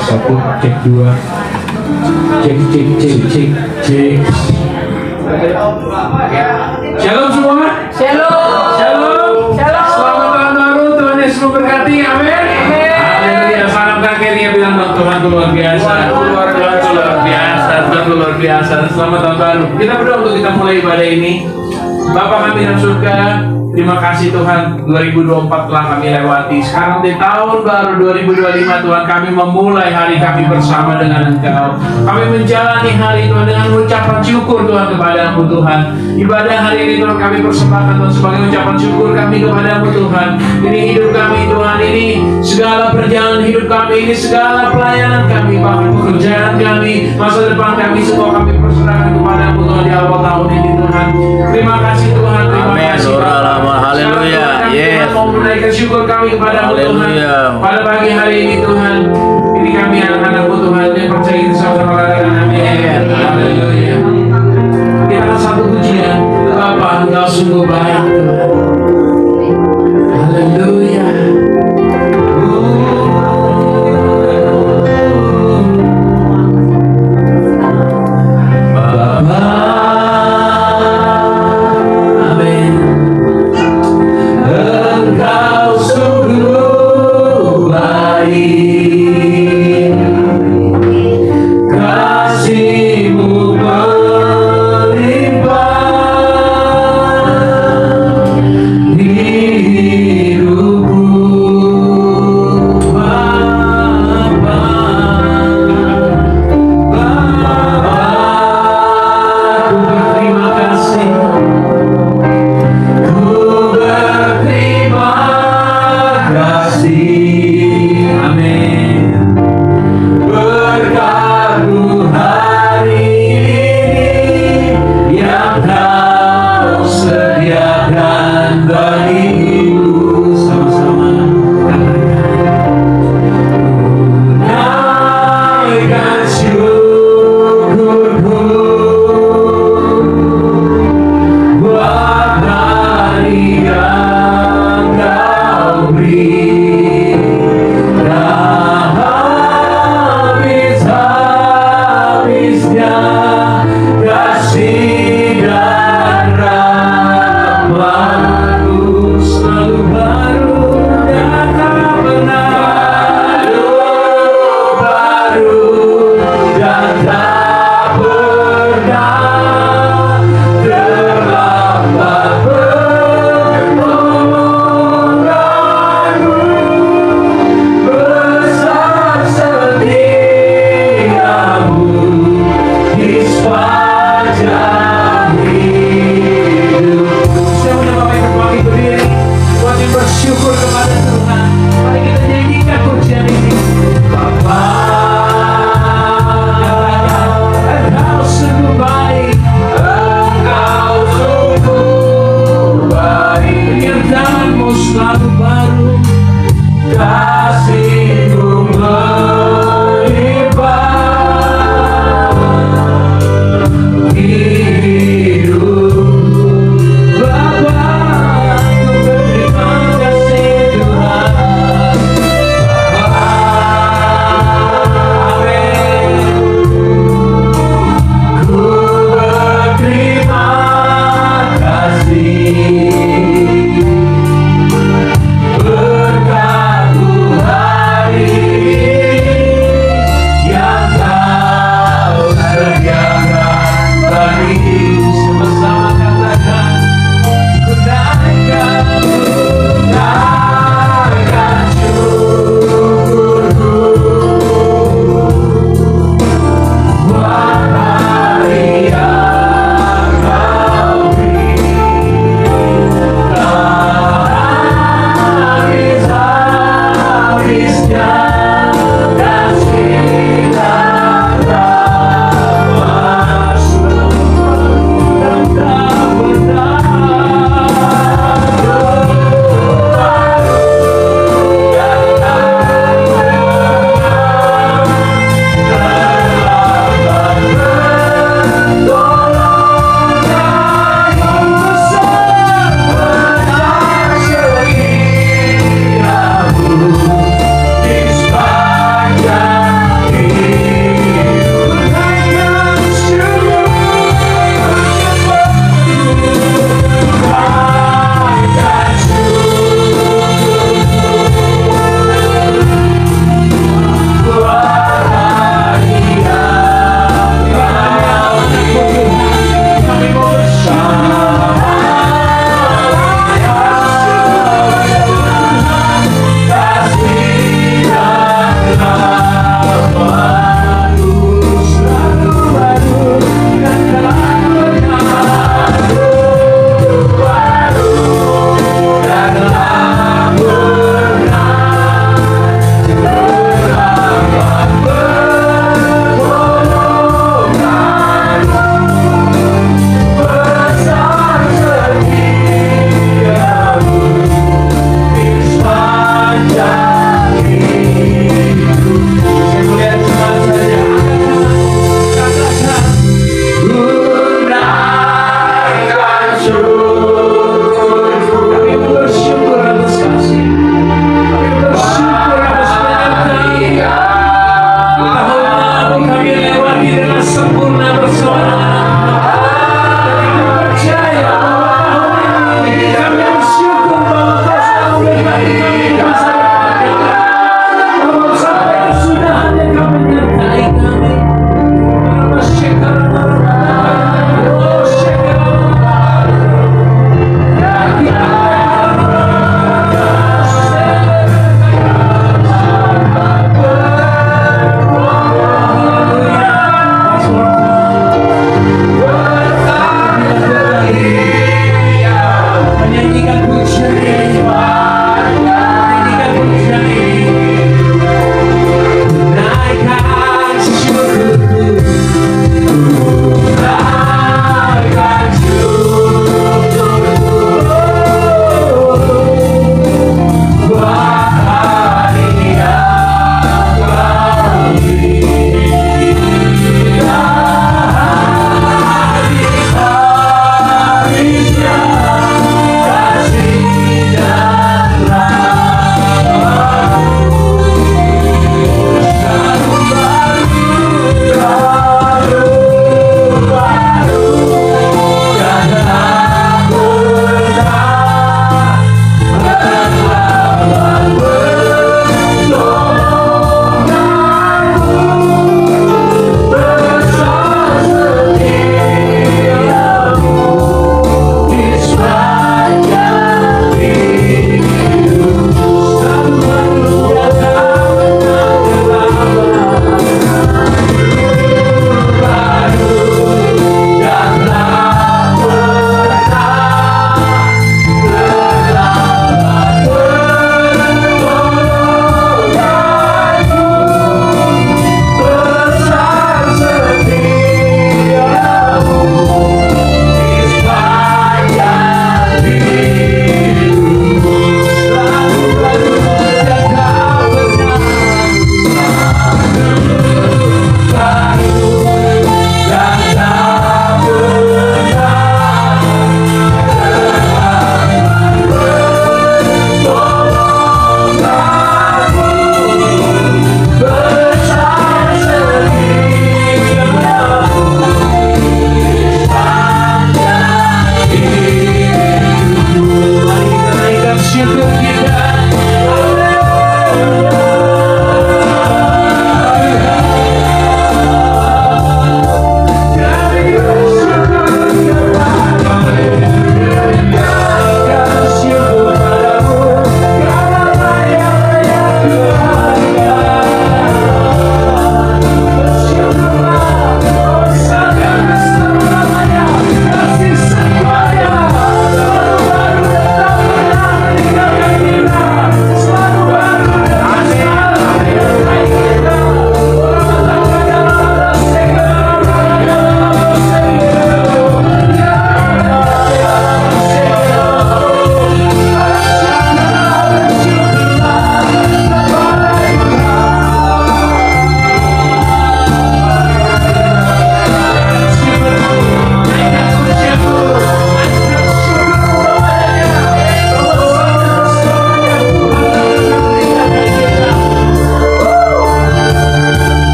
Satu, cek dua. Cek. Shalom semua. Shalom. Selamat tahun baru, Tuhan Yesus memberkati. Amin. Haleluya. Salam kakeknya bilang Tuhan luar biasa. Tuhan luar biasa. Selamat tahun baru. Kita berdoa untuk kita mulai ibadah ini. Bapa kami dalam surga, terima kasih Tuhan, 2024 telah kami lewati. Sekarang di tahun baru 2025 Tuhan, kami memulai hari kami bersama dengan Engkau. Kami menjalani hari Tuhan dengan ucapan syukur Tuhan kepadamu Tuhan. Ibadah hari ini Tuhan kami persembahkan Tuhan sebagai ucapan syukur kami kepadamu Tuhan. Ini hidup kami Tuhan, ini segala perjalanan hidup kami, ini segala pelayanan kami, bahkan pekerjaan kami, masa depan kami, semua kami perserahkan kepadamu Tuhan di awal tahun ini Tuhan. Terima kasih Tuhan, terima kasih Bapak. Haleluya. Yes. Mau menaikkan syukur kami kepada Tuhan pada pagi hari ini Tuhan. Ini kami anak-anakmu Tuhan yang percaya kita sama-sama katakan amin. Haleluya. Kita akan satu pujian. Bapa Engkau sungguh baik Tuhan. Haleluya. Berkat-Mu hari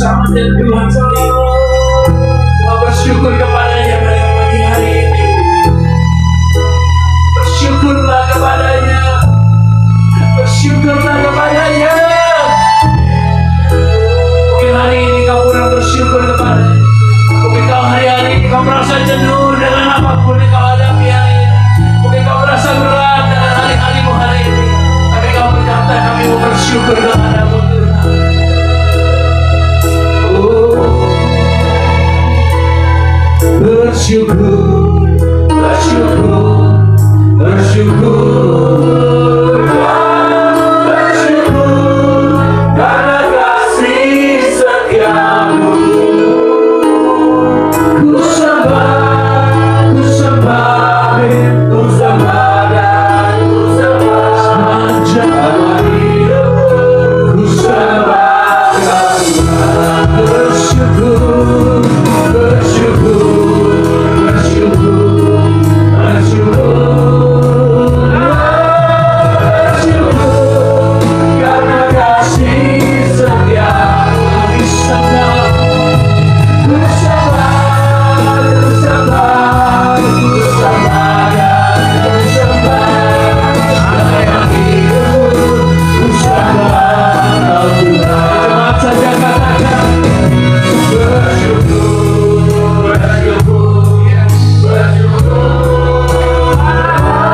bersama dengan Tuhan sendiri. Kau bersyukur kepadanya pada pagi hari ini. Bersyukurlah kepadanya. Bersyukurlah kepadanya. Mungkin hari ini kau kurang bersyukur kepadanya. Mungkin kau hari-hari ini kau merasa jenuh dengan apapun yang kau hadapi hari ini. Mungkin kau merasa berat dengan hari-harimu hari ini. Tapi kau berkata kami mau bersyukur kepadamu Tuhan. Bersyukur, bersyukur, bersyukur, bersyukur karena kasih setiamu. Ku sembah, ku sembah, ku sembah dan ku sembah sepanjang hidupku. Ku sembah, bersyukur, bersyukur, bersyukur, bersyukur, bersyukur karena kasih setiamu. Ku sembah, ku sembah, ku sembah, ku sembah dan ku sembah sepanjang hidupku. Ku sembah Tuhan. Cepat saja katakan bersyukur, bersyukur, bersyukur.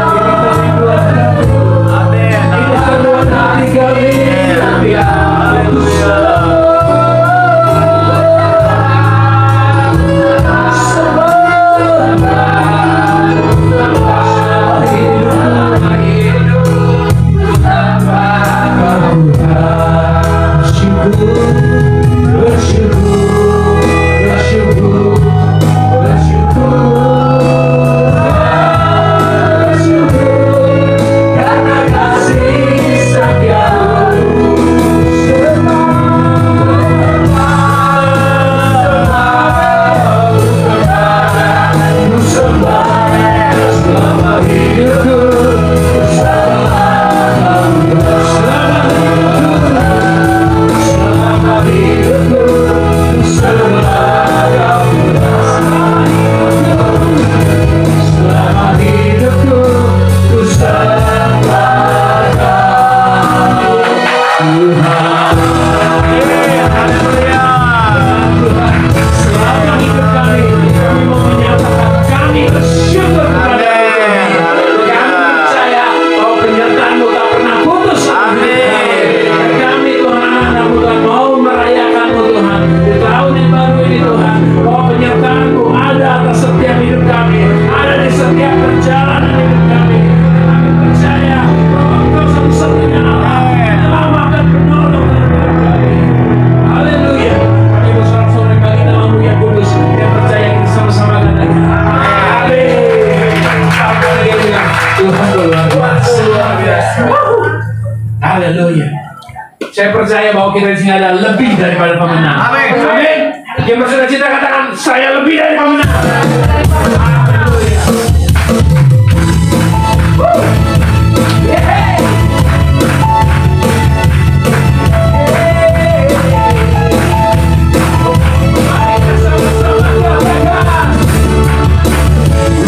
Ini kedua hati kami, Tuhan. Ku Haleluya. Saya percaya bahwa kita di sini ada lebih daripada pemenang. Amin. Amin. Yang bersuka cita katakan, saya lebih dari pemenang. Haleluya.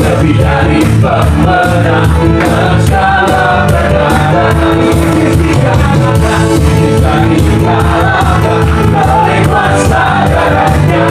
Lebih dari pemenang, segala perkara kita dikalahkan oleh kuasa darahnya.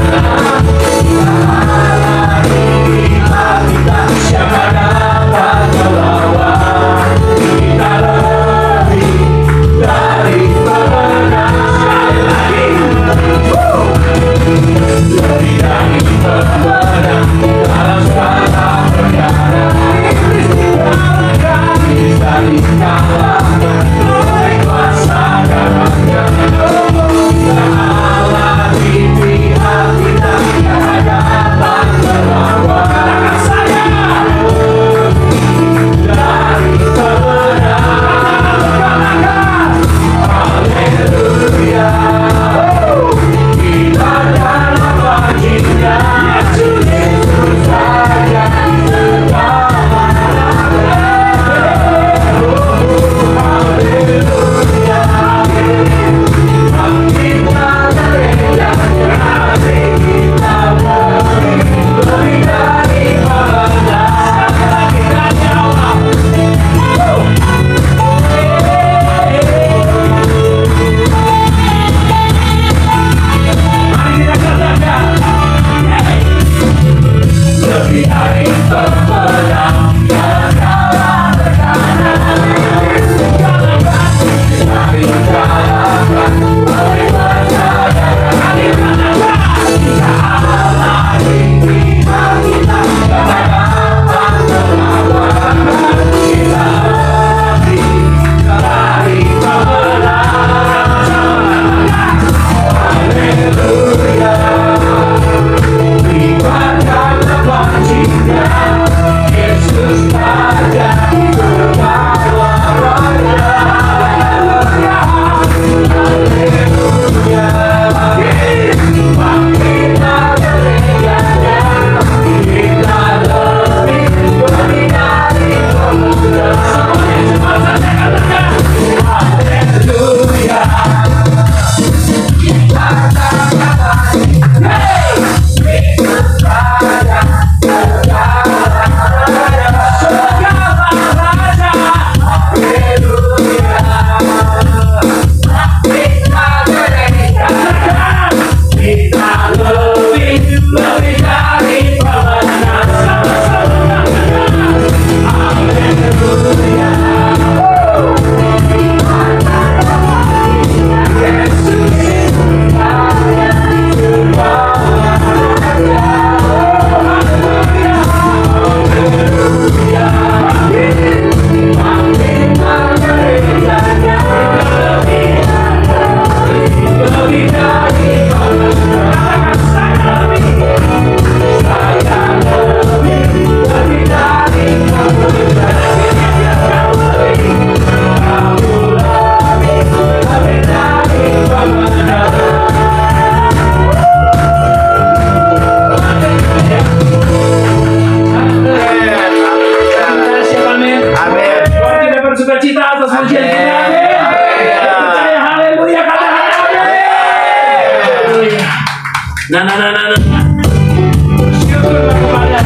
Bersyukurlah kepada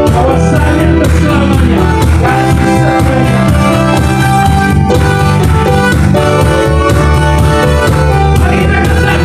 kawasannya untuk selamanya. Kasih selamanya. Mari kita katakan.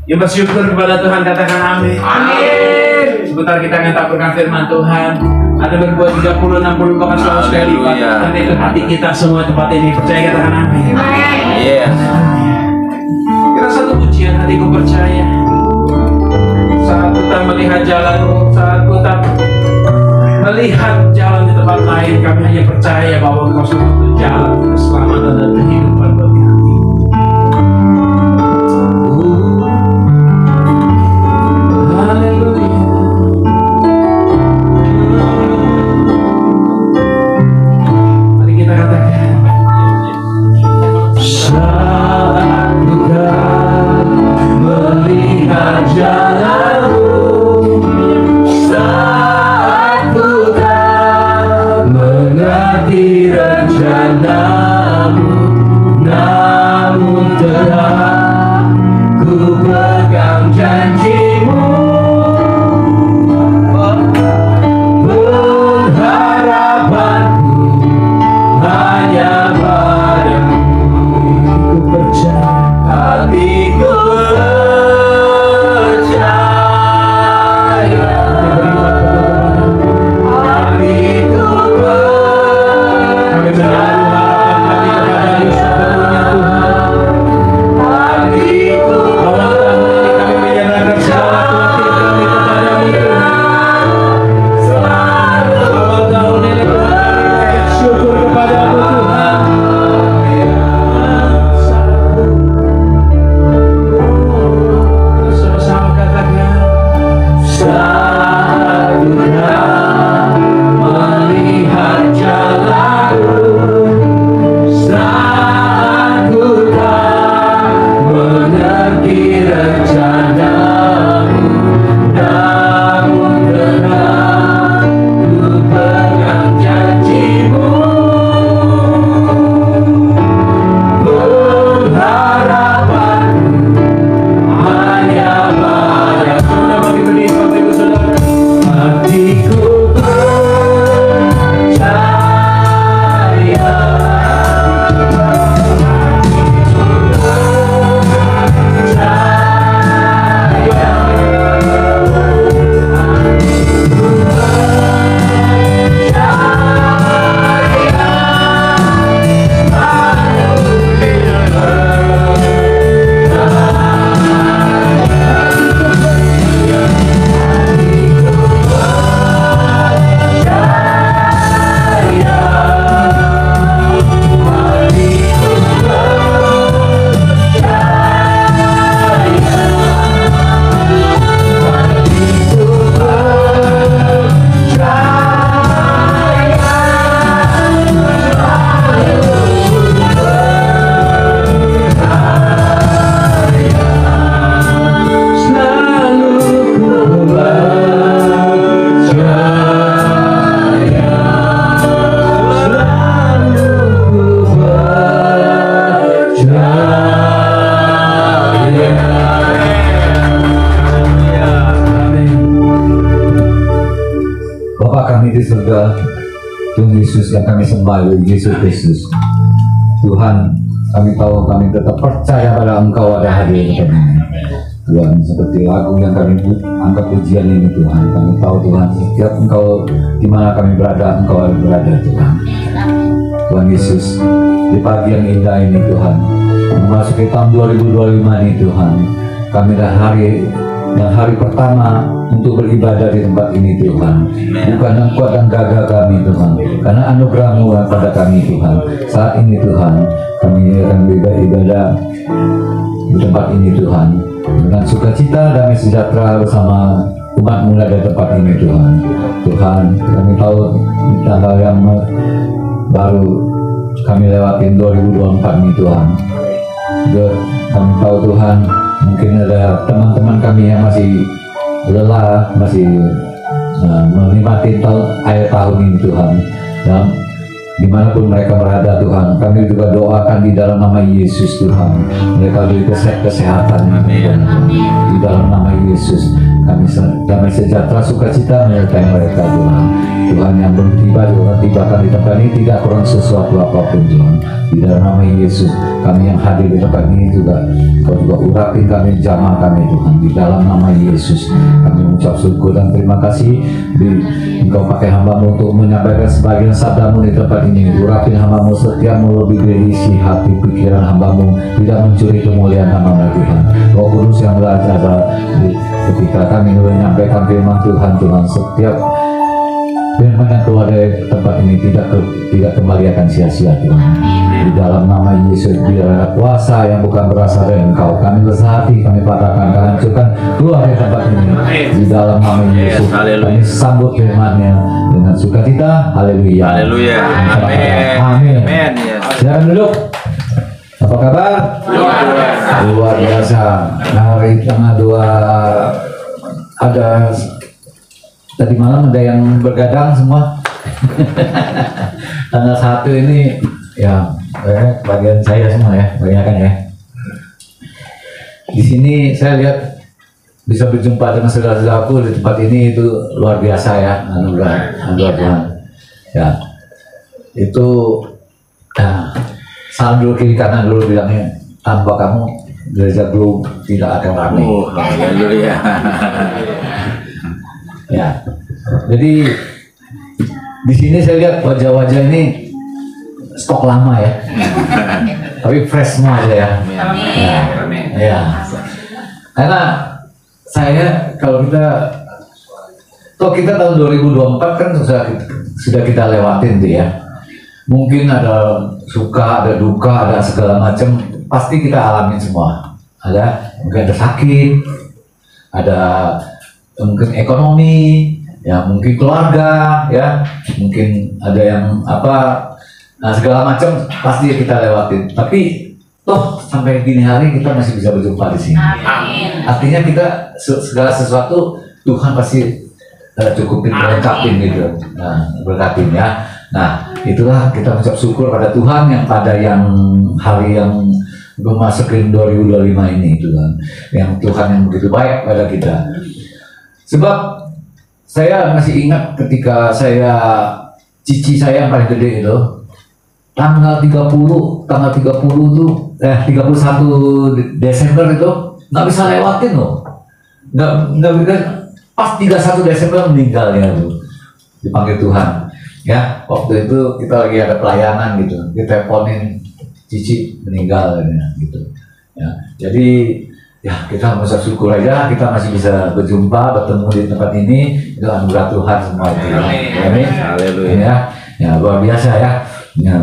Yang bersyukur kepada Tuhan, katakan amin. Amin. Sebentar kita akan taburkan firman Tuhan. Ada berbuat 30, 60, bahkan 100 kali lipat. Nanti itu hati kita semua tempat ini. Percaya, katakan amin. Yes. Kita satu pujian, hatiku percaya. Saat kita melihat jalanmu, saat kita melihat jalan di tempat lain, kami hanya percaya bahwa Engkau sudah berjalan keselamatan dan kehidupan buat kami. Rencanamu surga, Tuhan Yesus yang kami sembah, Yesus Kristus. Tuhan, kami tahu kami tetap percaya pada Engkau ada hadir di tempat ini. Tuhan, seperti lagu yang kami angkat pujian ini Tuhan, kami tahu Tuhan, setiap Engkau di mana kami berada, Engkau berada Tuhan. Tuhan Yesus, di pagi yang indah ini Tuhan, memasuki tahun 2025 ini Tuhan, kami dah hari pertama untuk beribadah di tempat ini Tuhan. Bukan yang kuat dan gagah kami Tuhan, karena anugerah-Mu pada kami Tuhan. Saat ini Tuhan, kami akan beribadah di tempat ini Tuhan, dengan sukacita, damai sejahtera bersama umat-Mu di tempat ini Tuhan. Tuhan, kami tahu di tanggal yang baru kami lewatin 2024 ini Tuhan. Juga kami tahu Tuhan, mungkin ada teman-teman kami yang masih lelah, masih menikmati akhir tahun ini Tuhan. Dan dimanapun mereka berada Tuhan, kami juga doakan di dalam nama Yesus Tuhan, mereka beri kesehatan Tuhan. Di dalam nama Yesus kami damai sejahtera sukacita menyertai mereka Tuhan. Tuhan yang belum tiba juga tibakan di tempat ini, tidak kurang sesuatu apapun Tuhan. Di dalam nama Yesus, kami yang hadir di tempat ini juga, Kau juga urapin kami, jamah kami Tuhan. Di dalam nama Yesus kami mengucap syukur dan terima kasih Engkau pakai hamba-Mu untuk menyampaikan sebagian sabda-Mu di tempat ini. Urapin hamba-Mu, setiap mulut berisi hati pikiran hamba-Mu, tidak mencuri kemuliaan nama Tuhan. Roh Kudus yang belajar ketika kami menyampaikan firman Tuhan, Tuhan, setiap firman yang keluar dari tempat ini tidak kembali akan sia-sia Tuhan. Di dalam nama Yesus, biar kuasa yang bukan berasal dari Engkau, kami bersahati, kami patahkan, kami hancurkan keluar dari tempat ini. Di dalam nama Yesus, kami sambut firman-Nya dengan sukacita. Haleluya. Haleluya. Amin. Amin. Amin. Silakan duduk. Apa kabar? Luar biasa. Hari tanggal 2 ada tadi malam ada yang bergadang semua. Tanggal 1 ini ya bagian saya semua ya, kebanyakan ya. Di sini saya lihat bisa berjumpa dengan saudara-saudaraku di tempat ini, itu luar biasa ya, anugerah Tuhan. Ya, itu salam dulu kiri kanan dulu, bilangnya tanpa kamu gereja belum tidak akan ramai. Haleluya. Ya, jadi di sini saya lihat wajah-wajah ini stok lama ya, tapi fresh semua aja ya. Ya, karena saya kalau kita tahun 2024 kan sudah kita lewatin tuh ya. Mungkin ada suka, ada duka, ada segala macam, pasti kita alamin semua. Mungkin ada sakit, ada mungkin ekonomi, ya mungkin keluarga, ya mungkin ada yang segala macam pasti kita lewatin. Tapi toh sampai gini hari kita masih bisa berjumpa di sini. Amin. Artinya kita segala sesuatu Tuhan pasti cukupin, lengkapin gitu, berkatin ya. Nah, itulah kita mengucap syukur pada Tuhan yang pada hari yang memasukin 2025 ini Tuhan, yang Tuhan yang begitu baik pada kita. Sebab saya masih ingat ketika cici saya yang paling gede itu tanggal 30 tuh 31 Desember itu nggak bisa lewatin loh, nggak bisa. Pas 31 Desember meninggal ya tuh, dipanggil Tuhan. Ya, waktu itu kita lagi ada pelayanan gitu, kita teleponin cici meninggal gitu. Ya, jadi ya kita mengucap syukur aja kita masih bisa berjumpa, bertemu di tempat ini, itu anugerah Tuhan semua itu. Amin. Haleluya. Ya, luar biasa ya. Ya.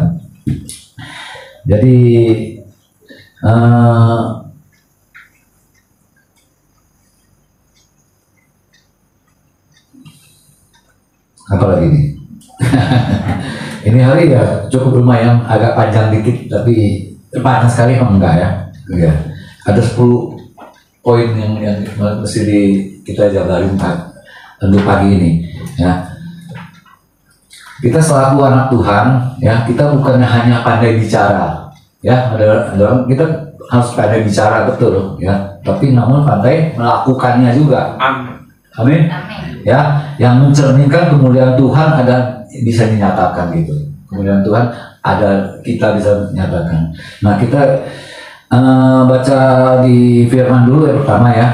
Jadi apa lagi nih? Ini hari ya cukup lumayan agak panjang dikit, tapi panjang sekali enggak ya? Ya. Ada 10 poin yang mesti kita jabarin untuk pagi ini ya. Kita selaku anak Tuhan ya, kita bukan hanya pandai bicara ya, ada orang kita harus pandai bicara betul ya, tapi namun pandai melakukannya juga. Amin. Ya, yang mencerminkan kemuliaan Tuhan ada bisa dinyatakan gitu. Kemuliaan Tuhan ada, kita bisa menyatakan. Nah, kita baca di firman dulu yang pertama ya.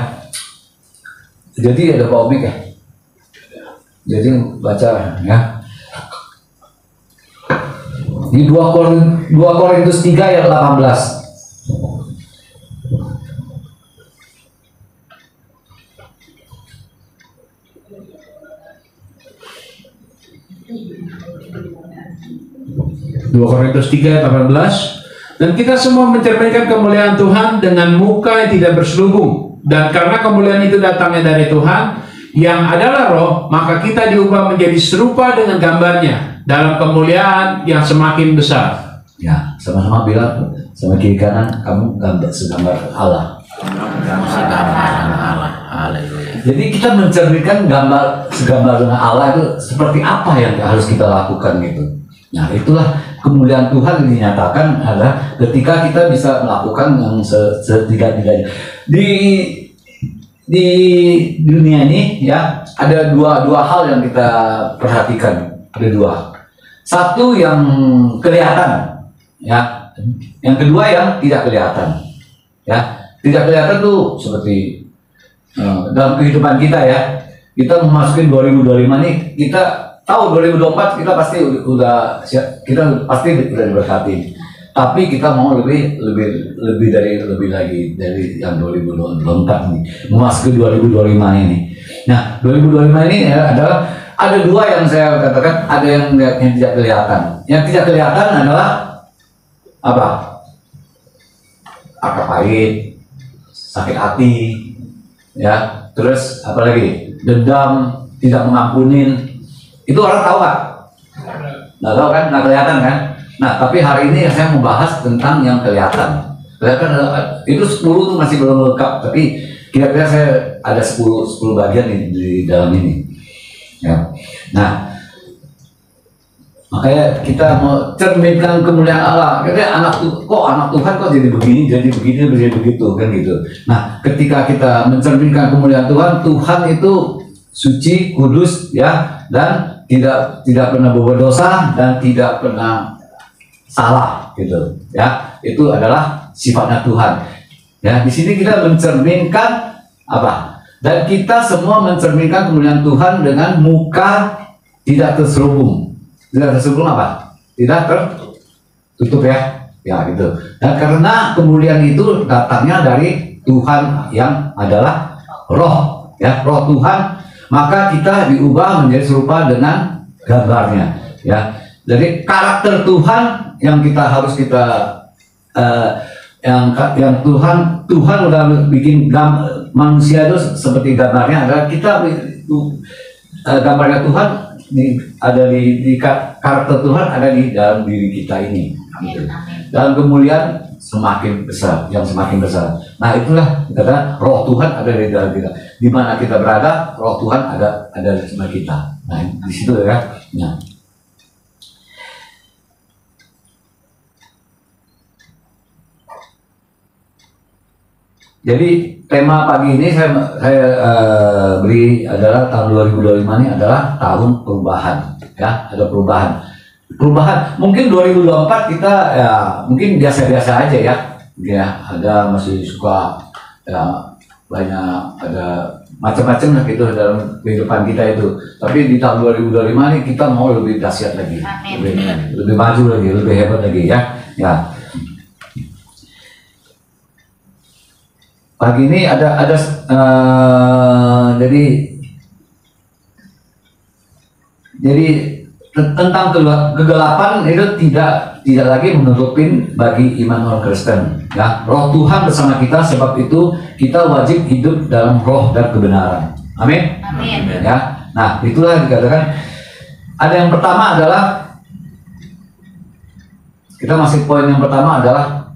Jadi ada Pak Omik ya. Jadi baca ya. Di 2 Korintus 3 ayat 18. Korintus 3 ayat 18. Dan kita semua mencerminkan kemuliaan Tuhan dengan muka yang tidak berselubung. Dan karena kemuliaan itu datangnya dari Tuhan yang adalah roh, maka kita diubah menjadi serupa dengan gambarnya dalam kemuliaan yang semakin besar. Ya, sama-sama bilang sama kiri kanan, kamu gambar segambar Allah. Haleluya. Jadi kita mencerminkan gambar segambar dengan Allah itu seperti apa yang harus kita lakukan gitu. Nah, itulah kemuliaan Tuhan yang dinyatakan adalah ketika kita bisa melakukan yang setidak-tidaknya. Di dunia ini ya ada dua hal yang kita perhatikan. Ada dua. Satu yang kelihatan ya, yang kedua yang tidak kelihatan ya. Tidak kelihatan tuh seperti dalam kehidupan kita ya. Kita memasuki 2025 nih, kita tahu 2024 kita pasti udah diberkati. Tapi kita mau lebih lagi dari yang 2024 ini, memasuki 2025 ini. Nah, 2025 ini ya, adalah ada dua yang saya katakan, ada yang tidak kelihatan. Yang tidak kelihatan adalah apa? Akar pahit, sakit hati, ya, terus apa lagi? Dendam, tidak mengampunin. Itu orang tahu nggak? Nggak tahu kan? Nggak kelihatan kan? Nah, tapi hari ini saya mau bahas tentang yang kelihatan. Kelihatan itu 10 tuh masih belum lengkap, tapi kira-kira saya ada 10 bagian di dalam ini. Ya. Nah, makanya kita mau cerminkan kemuliaan Allah. Katanya anak Tuhan kok jadi begini, jadi begitu kan gitu. Nah, ketika kita mencerminkan kemuliaan Tuhan, Tuhan itu suci, kudus ya, dan tidak pernah berbuat dosa dan tidak pernah salah gitu ya. Itu adalah sifatnya Tuhan. Ya, di sini kita mencerminkan apa? Dan kita semua mencerminkan kemuliaan Tuhan dengan muka tidak terselubung. Tidak terselubung apa? Tidak tertutup ya. Ya gitu. Dan karena kemuliaan itu datangnya dari Tuhan yang adalah roh ya, roh Tuhan, maka kita diubah menjadi serupa dengan gambarnya ya. Jadi karakter Tuhan yang harus kita yang Tuhan udah bikin manusia itu seperti gambarnya adalah kita gambarnya Tuhan ada di karakter Tuhan ada di dalam diri kita ini gitu. Dalam kemuliaan semakin besar, yang semakin besar. Nah, itulah kata roh Tuhan ada di dalam kita. Di mana kita berada, roh Tuhan ada di sama kita. Nah, di situ ya. Nah. Jadi tema pagi ini saya beri adalah tahun 2025 ini adalah tahun perubahan ya, ada perubahan. Mungkin 2024 kita ya mungkin biasa-biasa aja ya. Ya, ada masih suka ya, banyak ada macam-macam lah gitu dalam kehidupan kita itu. Tapi di tahun 2025 ini kita mau lebih dahsyat lagi. Lebih maju lagi, lebih hebat lagi ya. Ya. Pagi ini ada jadi tentang kegelapan itu tidak lagi menutupin bagi iman orang Kristen ya. Roh Tuhan bersama kita, sebab itu kita wajib hidup dalam roh dan kebenaran. Amin. Amin. Ya. Nah, itulah dikatakan. Ada yang pertama adalah kita masih poin yang pertama adalah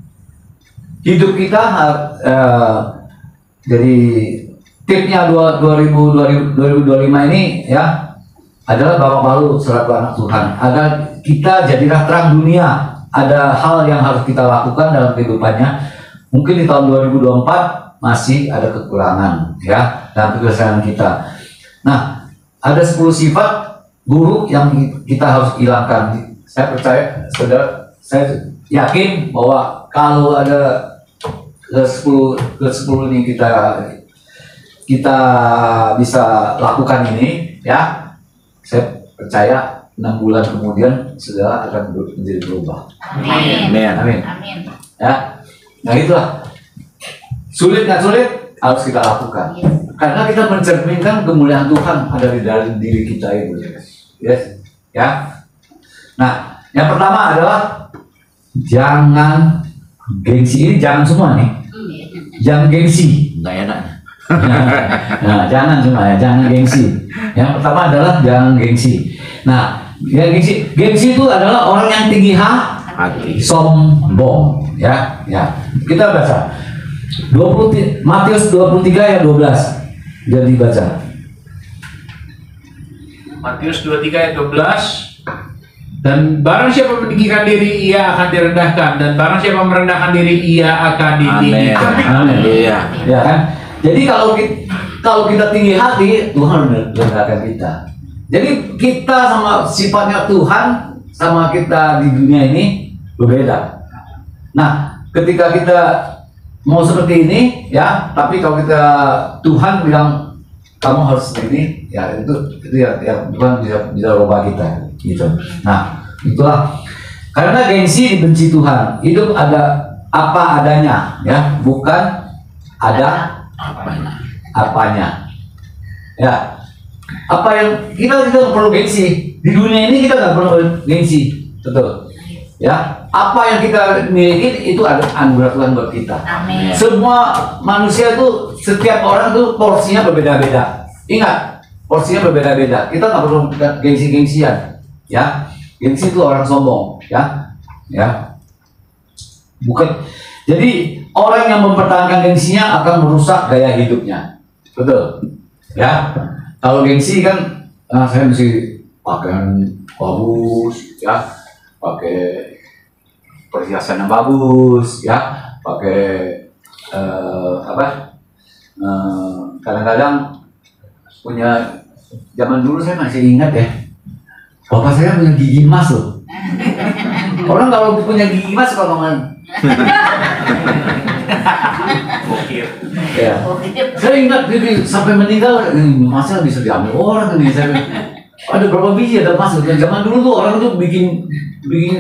hidup kita jadi tipnya 2025 ini ya adalah bawa balu selaku anak Tuhan. Agar kita jadilah terang dunia. Ada hal yang harus kita lakukan dalam kehidupannya. Mungkin di tahun 2024 masih ada kekurangan ya dalam kebersihan kita. Nah, ada 10 sifat buruk yang kita harus hilangkan. Saya percaya, saudara, saya yakin bahwa kalau ada ke-10 ini kita bisa lakukan ini, ya, saya percaya 6 bulan kemudian saudara akan menjadi berubah. Amin. Amin. Amin. Ya, nah itulah, sulit nggak sulit harus kita lakukan, karena kita mencerminkan kemuliaan Tuhan ada di dalam diri kita itu. Yes, ya. Nah, yang pertama adalah jangan gengsi. Ini jangan semua nih, jangan gengsi. Nggak enak. Nah, jangan semua ya, jangan gengsi. Yang pertama adalah jangan gengsi. Nah, ya, gengsi itu adalah orang yang tinggi Hati. sombong, ya, ya. Kita baca Matius 23 ayat 12. Jadi baca. Matius 23 ayat 12. Dan barang siapa meninggikan diri, ia akan direndahkan, dan barang siapa merendahkan diri, ia akan ditinggikan. Amin. Iya. Ya kan? Jadi kalau kita tinggi hati, Tuhan merendahkan kita. Jadi kita sama sifatnya Tuhan sama kita di dunia ini berbeda. Nah, ketika kita mau seperti ini, ya, tapi kalau kita Tuhan bilang kamu harus seperti ini, ya itu ya Tuhan bisa rubah kita, gitu. Nah, itulah karena gengsi dibenci Tuhan. Hidup ada apa adanya, ya, bukan ada apanya. Ya, apa yang kita nggak perlu gengsi di dunia ini, kita nggak perlu gengsi, betul. Ya, apa yang kita miliki itu ada anugerah Tuhan buat kita. Amin. Semua manusia itu, setiap orang tuh porsinya berbeda-beda. Ingat, porsinya berbeda-beda. Kita nggak perlu gengsi-gengsian. Ya, gengsi itu orang sombong. Ya, ya. Bukan. Jadi orang yang mempertahankan gengsinya akan merusak gaya hidupnya. Betul. Ya. Kalau gengsi kan, saya mesti pakaian bagus, ya, pakai perhiasan yang bagus, ya, pakai kadang-kadang punya, zaman dulu saya masih ingat ya, bapak saya punya gigi emas loh. Orang kalau punya gigi emas suka ngomong. Ya. Saya ingat jadi sampai meninggal, masa bisa diambil orang ini. Saya ada berapa biji ada emas. Zaman dulu tuh orang tuh bikin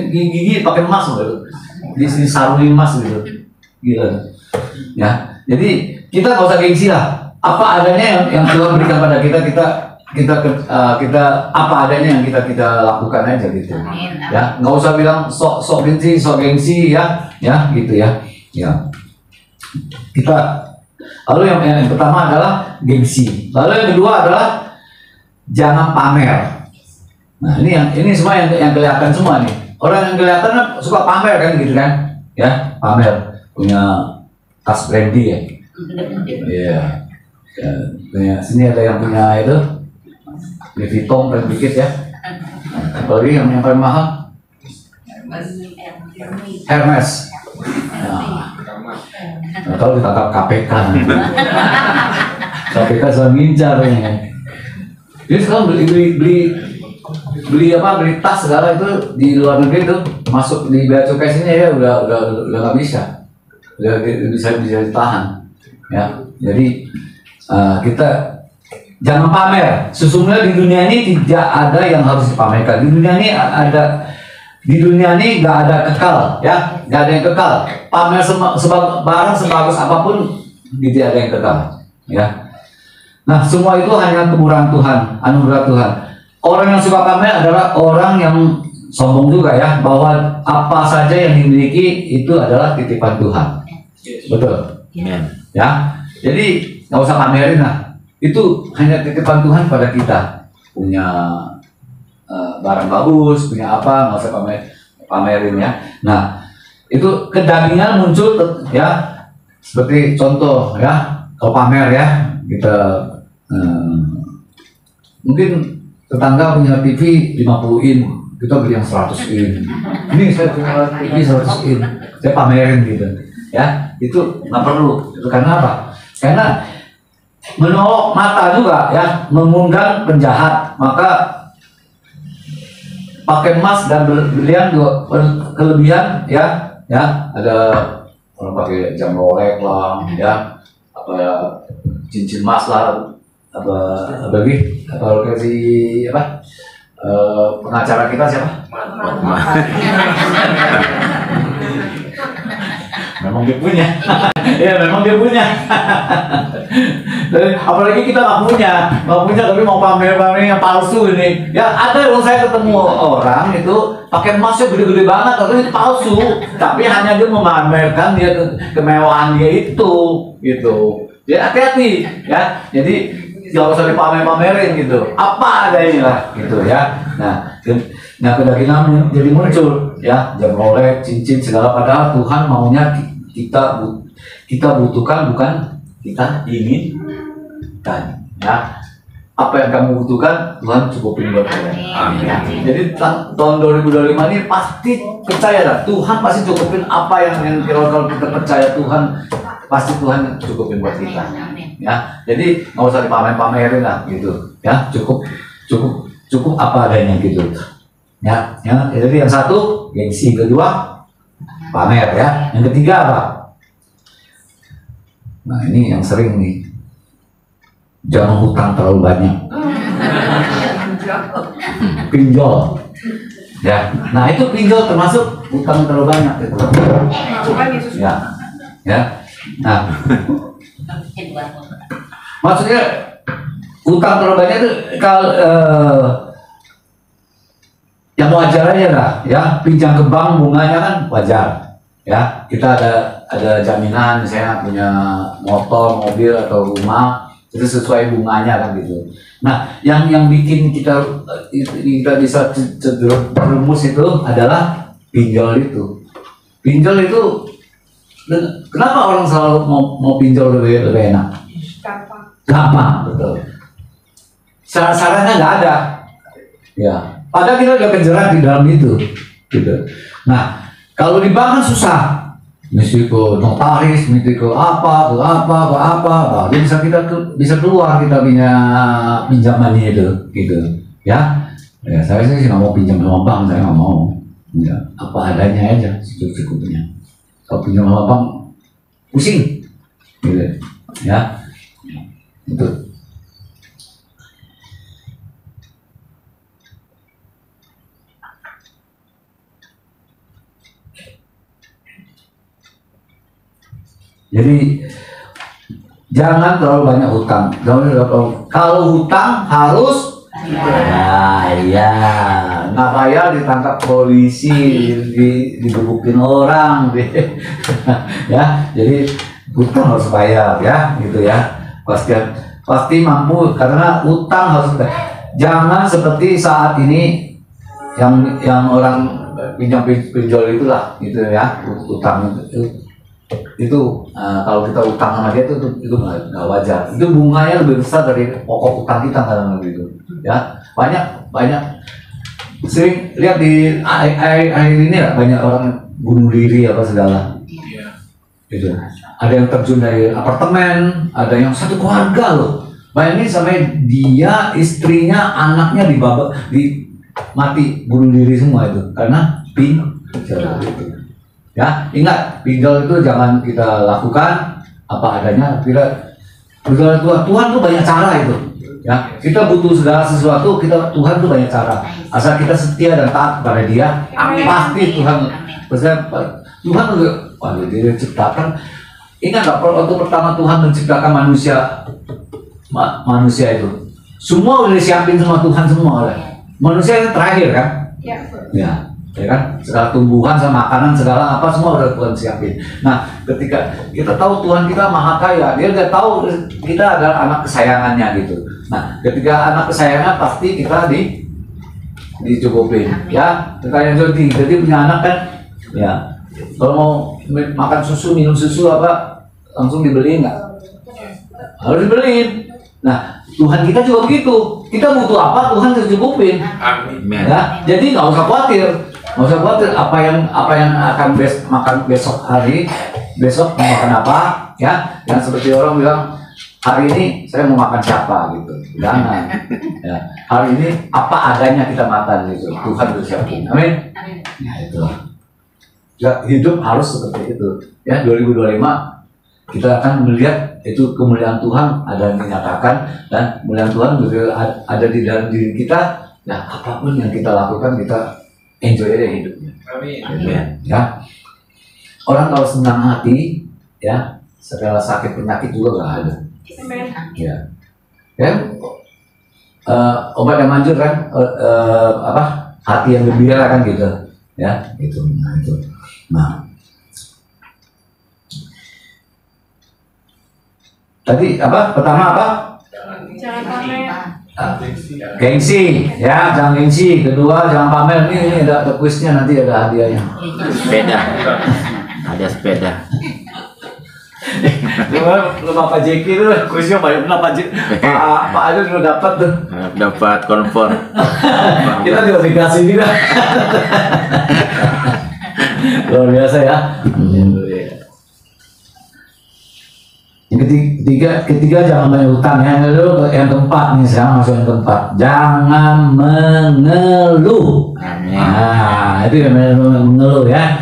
gigi pakai emas loh, disarungin emas gitu. Gila. Ya. Jadi kita nggak usah gengsi lah. Apa adanya yang Tuhan berikan pada kita apa adanya yang kita lakukan aja gitu. Ya, nggak usah bilang sok gengsi ya gitu ya. Ya. Kita lalu yang pertama adalah gengsi. Lalu yang kedua adalah jangan pamer. Nah, ini semua yang kelihatan semua nih. Orang yang kelihatan suka pamer kan gitu kan? Ya, pamer punya tas brandy ya. Iya. Ya, punya, sini ada yang punya itu Louis Vuitton paling dikit ya. Apalagi yang paling mahal Hermes. Nah, kalau ditangkap KPK, KPK sudah ngincar ya. Jadi sekarang beli tas segala itu di luar negeri itu masuk di bea cukai sini ya udah nggak bisa, udah bisa ditahan ya. Jadi kita jangan pamer. Sesungguhnya di dunia ini tidak ada yang harus dipamerkan. Di dunia ini nggak ada kekal, ya, nggak ada yang kekal. Pamer barang sebagus apapun, tidak ada yang kekal, ya. Nah, semua itu hanya kemurahan Tuhan, anugerah Tuhan. Orang yang suka pamer adalah orang yang sombong juga ya, bahwa apa saja yang dimiliki itu adalah titipan Tuhan. Betul, ya. Jadi nggak usah pamerin lah. Itu hanya titipan Tuhan pada kita. Punya barang bagus, punya apa, nggak usah pamerin ya. Nah, itu kedagingan muncul ya, seperti contoh ya, kalau pamer ya, kita mungkin tetangga punya TV 50 in, kita beli yang 100 in. Ini saya punya TV 100 in, saya pamerin gitu ya. Itu nggak perlu. Itu karena apa? Karena menolok mata juga ya, mengundang penjahat. Maka pakai emas dan berlian juga kelebihan ya, ada orang pakai jam Rolex lah ya, apa cincin emas lah, apa lagi, atau kasih apa pengacara kita siapa? Memang dia punya. Ya memang dia punya. Apalagi kita nggak punya tapi mau pamer yang palsu ini. Ya ada yang saya ketemu orang itu pakai emasnya gede-gede banget, tapi itu palsu. Tapi hanya dia memamerkan dia kemewahan dia itu, gitu. Ya hati-hati ya. Jadi nggak usah dipamer-pamerin gitu. Apa adanya lah, gitu ya. Nah kedagingan jadi muncul ya, jam Rolex, cincin segala, padahal Tuhan maunya kita butuhkan, bukan kita inginkan ya. Apa yang kamu butuhkan Tuhan cukupin buat kalian. Amin. Jadi tahun 2025 ini pasti percaya lah, Tuhan pasti cukupin apa yang kalau kita percaya Tuhan, pasti Tuhan cukupin buat kita ya. Jadi nggak usah dipamer-pamerin lah gitu ya, cukup apa adanya gitu ya. Jadi yang satu gengsi, kedua pamer ya, yang ketiga apa? Nah ini yang sering nih, jangan hutang terlalu banyak, pinjol ya. Nah itu pinjol termasuk hutang terlalu banyak gitu ya. Nah maksudnya hutang terlalu banyak itu kalau yang wajar aja lah ya, pinjam ke bank bunganya kan wajar ya. Kita ada jaminan, misalnya punya motor, mobil atau rumah, itu sesuai bunganya kan gitu. Nah yang bikin kita bisa terjerumus itu adalah pinjol itu. Kenapa orang selalu mau pinjol lebih enak? Gampang, betul. Syarat-syaratnya nggak ada ya, padahal kita udah kejerat di dalam itu gitu. Nah kalau di bank kan susah, mesti ke notaris, mesti ke apa, bisa keluar kita punya pinjamannya itu gitu ya. Saya sih nggak mau pinjam sama bank, saya nggak mau ya, apa adanya aja secukupnya. Kalau pinjam sama bank pusing gitu ya. Itu jadi jangan terlalu banyak hutang. Kalau hutang harus ya, nggak bayar ditangkap polisi, digebukin orang ya. Jadi hutang harus bayar ya, gitu ya. Pasti mampu, karena hutang harus. Jangan seperti saat ini yang orang pinjol itulah gitu ya, hutang itu kalau kita utang sama dia itu nggak wajar. Itu bunganya lebih besar dari pokok utang kita kadang gitu ya. Banyak sering lihat di akhir ini ya, banyak orang bunuh diri apa segala gitu. Ada yang terjun dari apartemen, ada yang satu keluarga loh. Bayangin sampai dia, istrinya, anaknya mati, bunuh diri semua itu karena pinjol itu. Ya, ingat, pinjol itu jangan kita lakukan apa adanya. Tuhan tuh banyak cara itu. Ya, kita butuh segala sesuatu, Tuhan tuh banyak cara. Asal kita setia dan taat kepada Dia, pasti Tuhan. Tuhan waktu Dia ciptakan. Ingat nggak, waktu pertama Tuhan menciptakan manusia itu, semua udah disiapin sama Tuhan semua oleh manusia yang terakhir kan? Ya kan, segala tumbuhan sama makanan segala apa semua udah Tuhan siapin. Nah ketika kita tahu Tuhan kita maha kaya, Dia udah tahu kita adalah anak kesayangannya gitu. Nah ketika anak kesayangan pasti kita dicukupin ya. Kayak jadi punya anak kan ya, kalau mau makan susu, minum susu apa langsung dibeliin nggak? Harus dibeliin. Nah Tuhan kita juga begitu, kita butuh apa Tuhan tercukupin. Amin. Ya, jadi nggak usah khawatir apa yang akan makan besok mau makan apa ya. Yang seperti orang bilang hari ini saya mau makan siapa gitu, jangan. Ya, hari ini apa adanya kita makan gitu, Tuhan sudah siapin. Amin. Ya itulah. Ya, hidup harus seperti itu. Ya 2025 kita akan melihat itu kemuliaan Tuhan ada yang dinyatakan, dan kemuliaan Tuhan juga ada di dalam diri kita. Ya apapun yang kita lakukan kita enjoy aja hidupnya. Amin. Ya. Orang kalau senang hati, ya segala sakit penyakit juga nggak ada. Ya. Ya. Obat yang manjur kan, hati yang gembira kan gitu. Ya, itu. Nah, itu. Nah. Tadi apa? Pertama apa? Jangan pamer. Gengsi, ya jangan gengsi. Kedua jangan pamer. Ini ada kuisnya, nanti ada hadiahnya. Sepeda. Ada sepeda. Lu Pak Jeki itu kuisnya banyak banget Pak Jeki. Pak Adu udah dapat tuh. Dapat konfor. Kita juga dikasih juga. Luar biasa ya. Yang ketiga jangan banyak utang ya. Yang keempat nih, sekarang masuk yang keempat. Jangan mengeluh. Amin. Nah, itu yang mengeluh ya.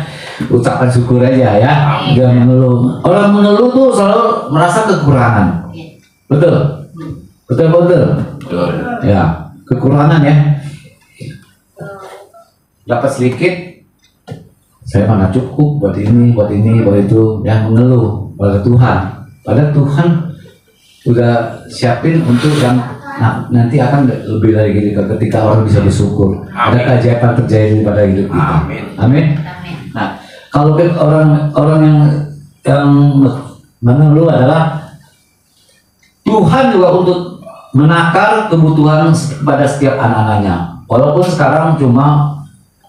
Ucapkan syukur aja ya. Jangan mengeluh. Orang mengeluh tuh selalu merasa kekurangan. Betul? Betul. Betul. Ya, kekurangan ya. Dapat sedikit, saya mana cukup buat ini, buat itu, yang mengeluh pada Tuhan. Padahal Tuhan udah siapin untuk yang nanti akan lebih lagi ketika orang bisa bersyukur. Ada keajaiban terjadi pada hidup kita. Amin. Nah, kalau orang yang mengeluh adalah Tuhan juga untuk menakar kebutuhan pada setiap anak-anaknya. Walaupun sekarang cuma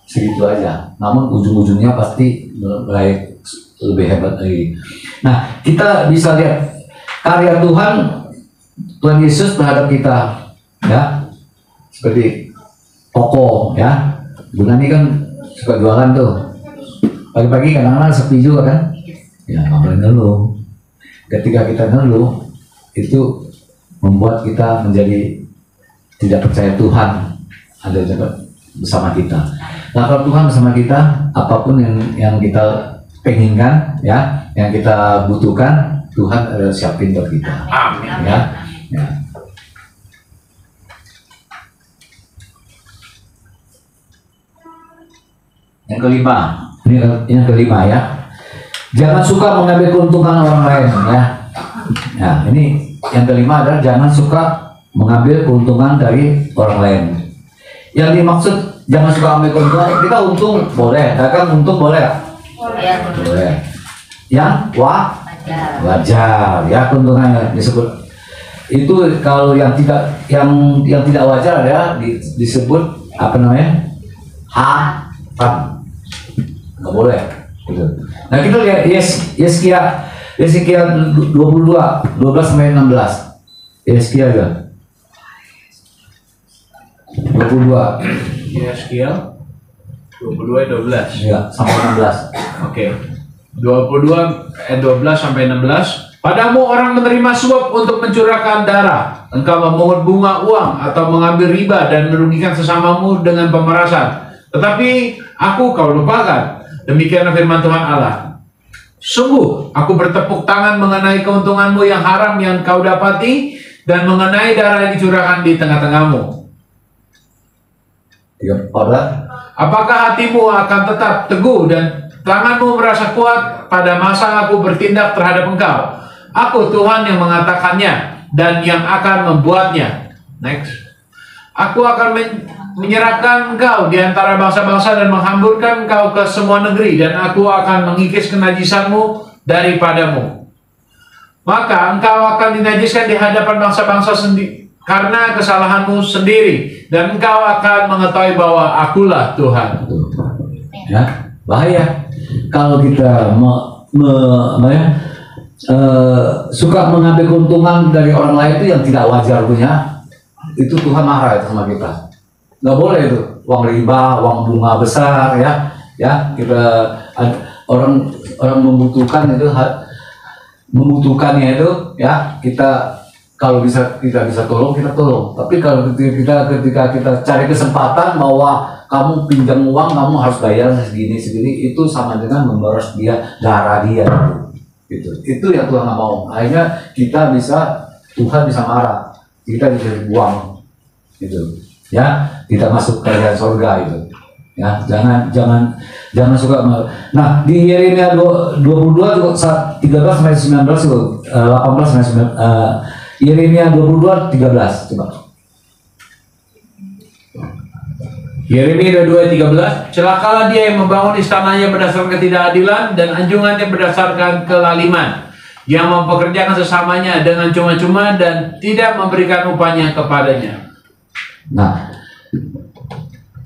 segitu aja, namun ujung-ujungnya pasti baik, lebih hebat lagi. Nah, kita bisa lihat karya Tuhan Yesus terhadap kita, ya, seperti Koko, ya. Bunda ini kan suka jualan tuh. Pagi-pagi kadang-kadang sepi juga kan? Ya, nggak boleh ngeluh. Ketika kita ngeluh, itu membuat kita menjadi tidak percaya Tuhan ada bersama kita. Nah, kalau Tuhan bersama kita, apapun yang kita penginkan, ya, yang kita butuhkan, Tuhan ada siapin buat kita. Amin. Ya. Yang kelima, ini yang kelima ya. Jangan suka mengambil keuntungan orang lain ya. Nah, ini yang kelima adalah jangan suka mengambil keuntungan dari orang lain. Yang dimaksud jangan suka ambil keuntungan, kita untung boleh, dagang untung boleh. Boleh. Yang wajar ya, keuntungannya disebut. Itu kalau yang tidak wajar ya disebut apa namanya? Haram. Nggak boleh. Gitu. Nah, kita lihat Yesaya 22 sampai 16. Yesaya aja. 22. Yeskiel 22:12. Ya, sampai 16. Oke. 22:12 sampai 16. Padamu orang menerima suap untuk mencurahkan darah. Engkau memungut bunga uang atau mengambil riba dan merugikan sesamamu dengan pemerasan. Tetapi aku kau lupakan. Demikianlah firman Tuhan Allah. Sungguh, aku bertepuk tangan mengenai keuntunganmu yang haram yang kau dapati dan mengenai darah yang dicurahkan di tengah-tengahmu. Apakah hatimu akan tetap teguh dan tanganmu merasa kuat pada masa aku bertindak terhadap engkau? Aku Tuhan yang mengatakannya dan yang akan membuatnya. Next. Aku akan menyerahkan engkau di antara bangsa-bangsa dan menghamburkan engkau ke semua negeri, dan aku akan mengikis kenajisanmu daripadamu. Maka engkau akan dinajiskan di hadapan bangsa-bangsa sendiri karena kesalahanmu sendiri, dan engkau akan mengetahui bahwa akulah Tuhan. Ya, bahaya kalau kita suka mengambil keuntungan dari orang lain itu yang tidak wajar punya. Itu Tuhan marah itu sama kita. Nggak boleh itu uang riba, uang bunga besar ya kita orang membutuhkannya itu ya kita kalau kita bisa tolong, kita tolong. Tapi kalau ketika kita cari kesempatan bahwa kamu pinjam uang, kamu harus bayar segini, itu sama dengan memboros dia, darah dia. Gitu. Itu yang Tuhan nggak mau. Akhirnya Tuhan bisa marah, kita bisa buang, gitu. Ya, kita masuk kerajaan surga itu. Ya, jangan suka. Nah, di Yeremia 22 juga 13 sampai 19 itu 18 sampai 19. Yeremia 22 13 coba. Yeremia 22:13, celakalah dia yang membangun istananya berdasarkan ketidakadilan dan anjungannya berdasarkan kelaliman, yang mempekerjakan sesamanya dengan cuma-cuma dan tidak memberikan upahnya kepadanya. Nah,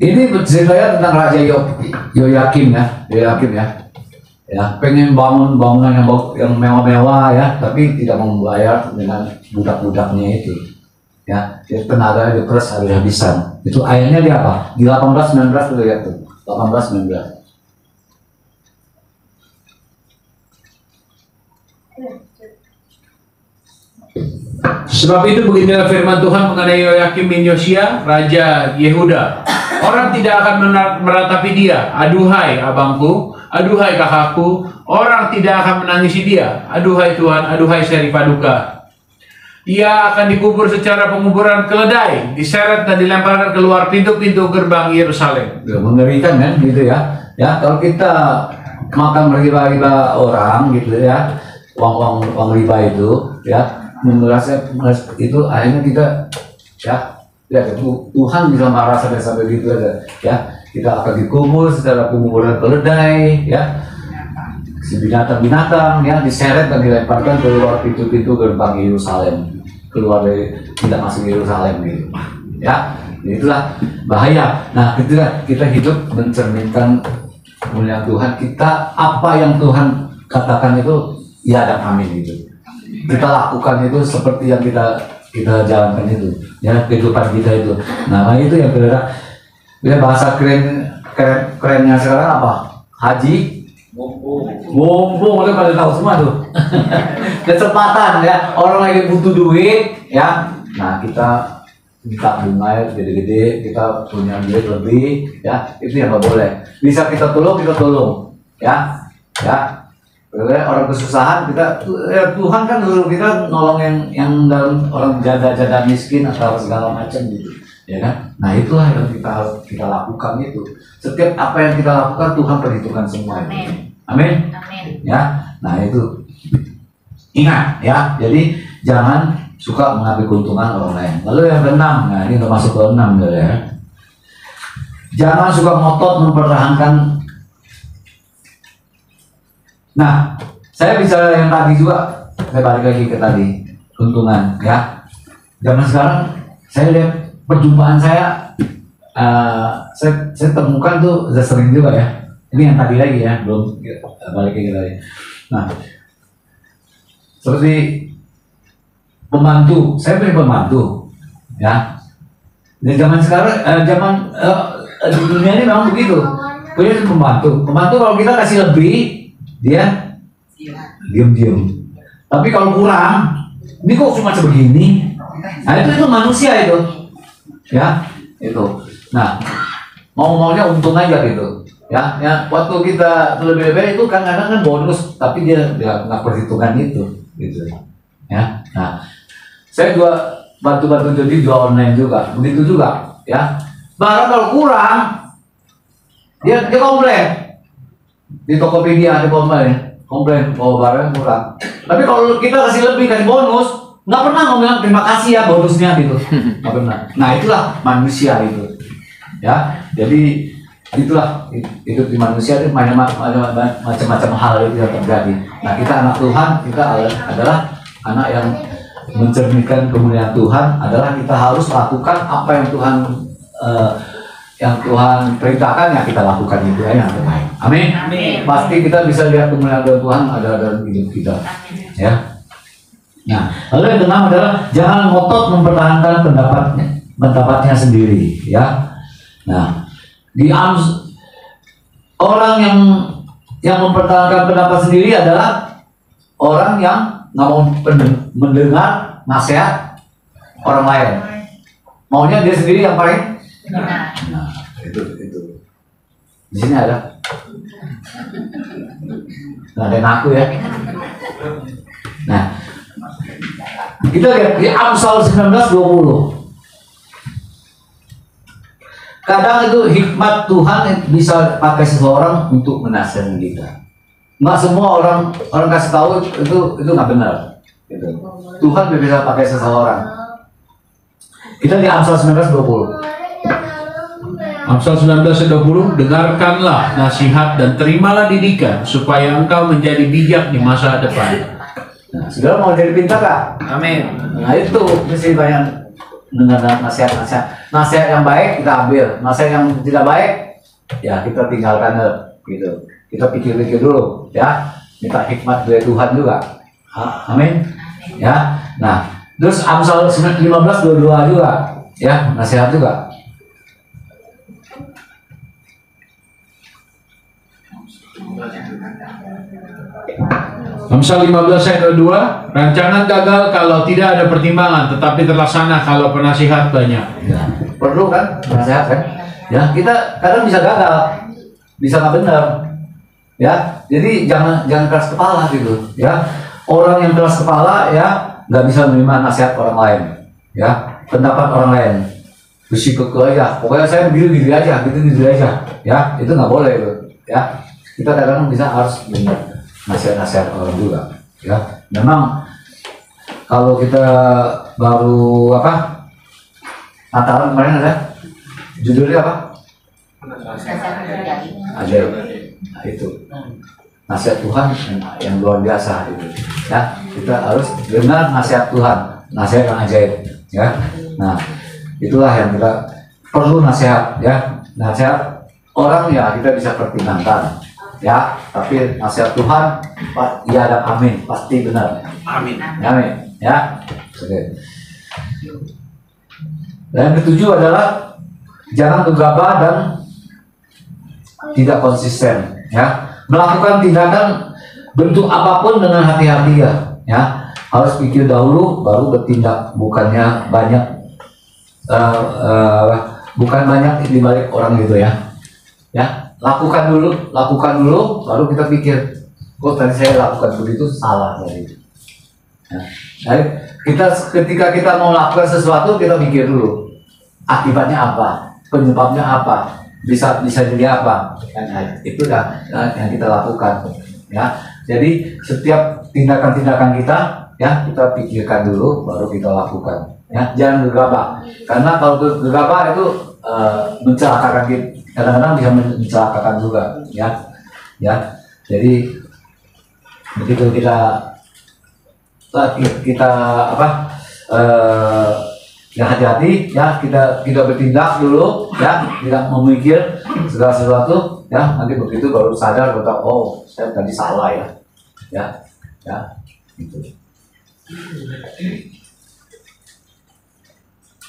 ini ceritanya tentang Raja Yoyakim ya. Ya, pengen bangun bangunan yang mewah-mewah ya, tapi tidak mau membayar dengan budak-budaknya itu. Ya, tenaga dia keras habis-habisan. Itu ayatnya di apa? Di 18-19 tuh lihat tuh. 18-19. Sebab itu beginilah firman Tuhan mengenai Yoyakim bin Yosia, Raja Yehuda. Orang tidak akan meratapi dia. Aduhai abangku, aduhai kakakku. Orang tidak akan menangisi dia. Aduhai Tuhan, aduhai seri paduka. Ia akan dikubur secara penguburan keledai, diseret dan dilemparkan keluar pintu-pintu gerbang Yerusalem. Mengerikan kan gitu ya. Ya, kalau kita makan riba-riba orang gitu ya, uang riba itu ya, merasa itu akhirnya kita ya Tuhan bisa marah sampai gitu aja ya. Kita akan dikubur secara penguburan keledai ya, si binatang-binatang ya diseret dan dilemparkan keluar pintu-pintu gerbang Yerusalem, keluar dari tidak masuk Yerusalem gitu ya. Itulah bahaya. Nah, ketika kita hidup mencerminkan kemuliaan Tuhan, kita apa yang Tuhan katakan itu ya dan amin gitu. Kita lakukan itu seperti yang kita jalankan itu ya, kehidupan kita itu. Nah, itu yang berbeda. Bahasa kerennya sekarang apa? Haji mumpung oleh pada tahu semua tuh. Kesempatan ya, orang lagi butuh duit ya. Nah, kita minta bunga gede-gede, kita punya duit lebih ya, itu yang nggak boleh. Bisa kita tolong ya. Orang kesusahan kita ya, Tuhan kan suruh kita nolong yang dalam orang janda miskin atau segala macam gitu ya kan. Nah, itulah yang kita lakukan itu. Setiap apa yang kita lakukan Tuhan perhitungkan semua itu. Amin. Ya. Nah, itu ingat ya. Jadi jangan suka mengambil keuntungan orang lain. Lalu yang keenam, nah ini termasuk keenam ya. Jangan suka ngotot mempertahankan. Nah, saya bicara yang tadi juga, saya balik lagi ke tadi, keuntungan ya. Zaman sekarang saya lihat perjumpaan saya temukan tuh sudah sering juga ya. Ini yang tadi lagi ya, belum balik lagi tadi. Nah, seperti pembantu, saya punya pembantu ya. Di zaman sekarang, di dunia ini memang begitu. Punya pembantu kalau kita kasih lebih, dia diam. Tapi kalau kurang, ini kok cuma sebegini. Nah, itu manusia itu, ya itu. Nah, maunya untung aja gitu, ya. Waktu kita lebih itu kan kadang bonus, tapi dia nggak perhitungan itu, gitu, ya. Nah, saya juga bantu jadi jual online juga, begitu juga, ya. Barang kalau kurang, dia komplain. Di Tokopedia ada komplain bahwa barang kurang. Tapi kalau kita kasih lebih, kasih bonus, nggak pernah ngomong terima kasih ya bonusnya gitu, nggak pernah. Nah, itulah manusia itu, ya. Jadi itulah hidup di manusia itu macam-macam hal itu yang terjadi. Nah, kita anak Tuhan, kita adalah anak yang mencerminkan kemuliaan Tuhan. Adalah kita harus lakukan apa yang Tuhan perintahkan, ya kita lakukan itu ya yang terbaik. Amin. Pasti kita bisa lihat kemuliaan Tuhan ada dalam hidup kita. Ya. Nah, lalu yang keenam adalah jangan ngotot mempertahankan pendapatnya sendiri. Ya. Nah, orang yang mempertahankan pendapat sendiri adalah orang yang nggak mau mendengar nasihat orang lain. Maunya dia sendiri yang paling. Nah, itu. Di sini ada. Nah, dan aku ya. Nah, kita lihat di Amsal 19:20. Kadang itu hikmat Tuhan bisa pakai seseorang untuk menasihati kita. Nggak semua orang kasih tahu itu nggak benar. Gitu. Tuhan bisa pakai seseorang. Kita di Amsal 19:20. Amsal 19:20, dengarkanlah nasihat dan terimalah didikan supaya engkau menjadi bijak di masa depan. Nah, saudara mau jadi pintar kah? Amin. Nah itu mesti banyak dengan nasihat yang baik kita ambil, nasihat yang tidak baik ya kita tinggalkan gitu. Kita pikir-pikir dulu ya, minta hikmat dari Tuhan juga. Amin ya. Nah terus Amsal 15:22 juga ya, nasihat juga. Amsal 15:22, rancangan gagal kalau tidak ada pertimbangan, tetapi terlaksana kalau penasihat banyak. Ya, perlu kan nasihat kan? Ya kita kadang bisa gagal, bisa nggak benar. Ya, jadi jangan keras kepala gitu. Ya, orang yang keras kepala ya nggak bisa menerima nasihat orang lain. Ya, pendapat orang lain. Bersikuku aja, pokoknya saya begini aja, gitu aja. Ya, itu nggak boleh itu. Ya, kita kadang bisa harus dengar nasihat-nasihat orang juga. Ya, memang kalau kita baru Natalan kemarin ada judulnya apa? Ajaib. Nah, itu nasihat Tuhan yang luar biasa itu. Ya, kita harus dengar nasihat Tuhan, nasihat yang ajaib. Ya, nah itulah yang kita perlu nasihat. Ya, nasihat orang ya kita bisa pertimbangkan. Ya, tapi nasihat Tuhan ya dan amin, pasti benar. Amin. Amin. Ya. Oke. Dan yang ketujuh adalah jangan gegabah dan tidak konsisten. Ya, melakukan tindakan bentuk apapun dengan hati-hati ya. Harus pikir dahulu baru bertindak, bukan banyak di balik orang gitu ya. Ya. Lakukan dulu, baru kita pikir, kok tadi saya lakukan begitu salah tadi. Ya. Jadi ketika kita mau lakukan sesuatu, kita pikir dulu akibatnya apa, penyebabnya apa, bisa jadi apa. Nah, itu yang kita lakukan. Ya, jadi setiap tindakan kita, ya kita pikirkan dulu, baru kita lakukan. Ya, jangan gegabah, karena kalau gegabah itu mencelakakan kita. Kadang-kadang bisa mencelakakan juga, ya. Jadi begitu kita ya hati-hati, ya kita bertindak dulu, ya tidak memikir segala sesuatu, ya nanti begitu baru sadar bahwa oh saya tadi salah ya, gitu.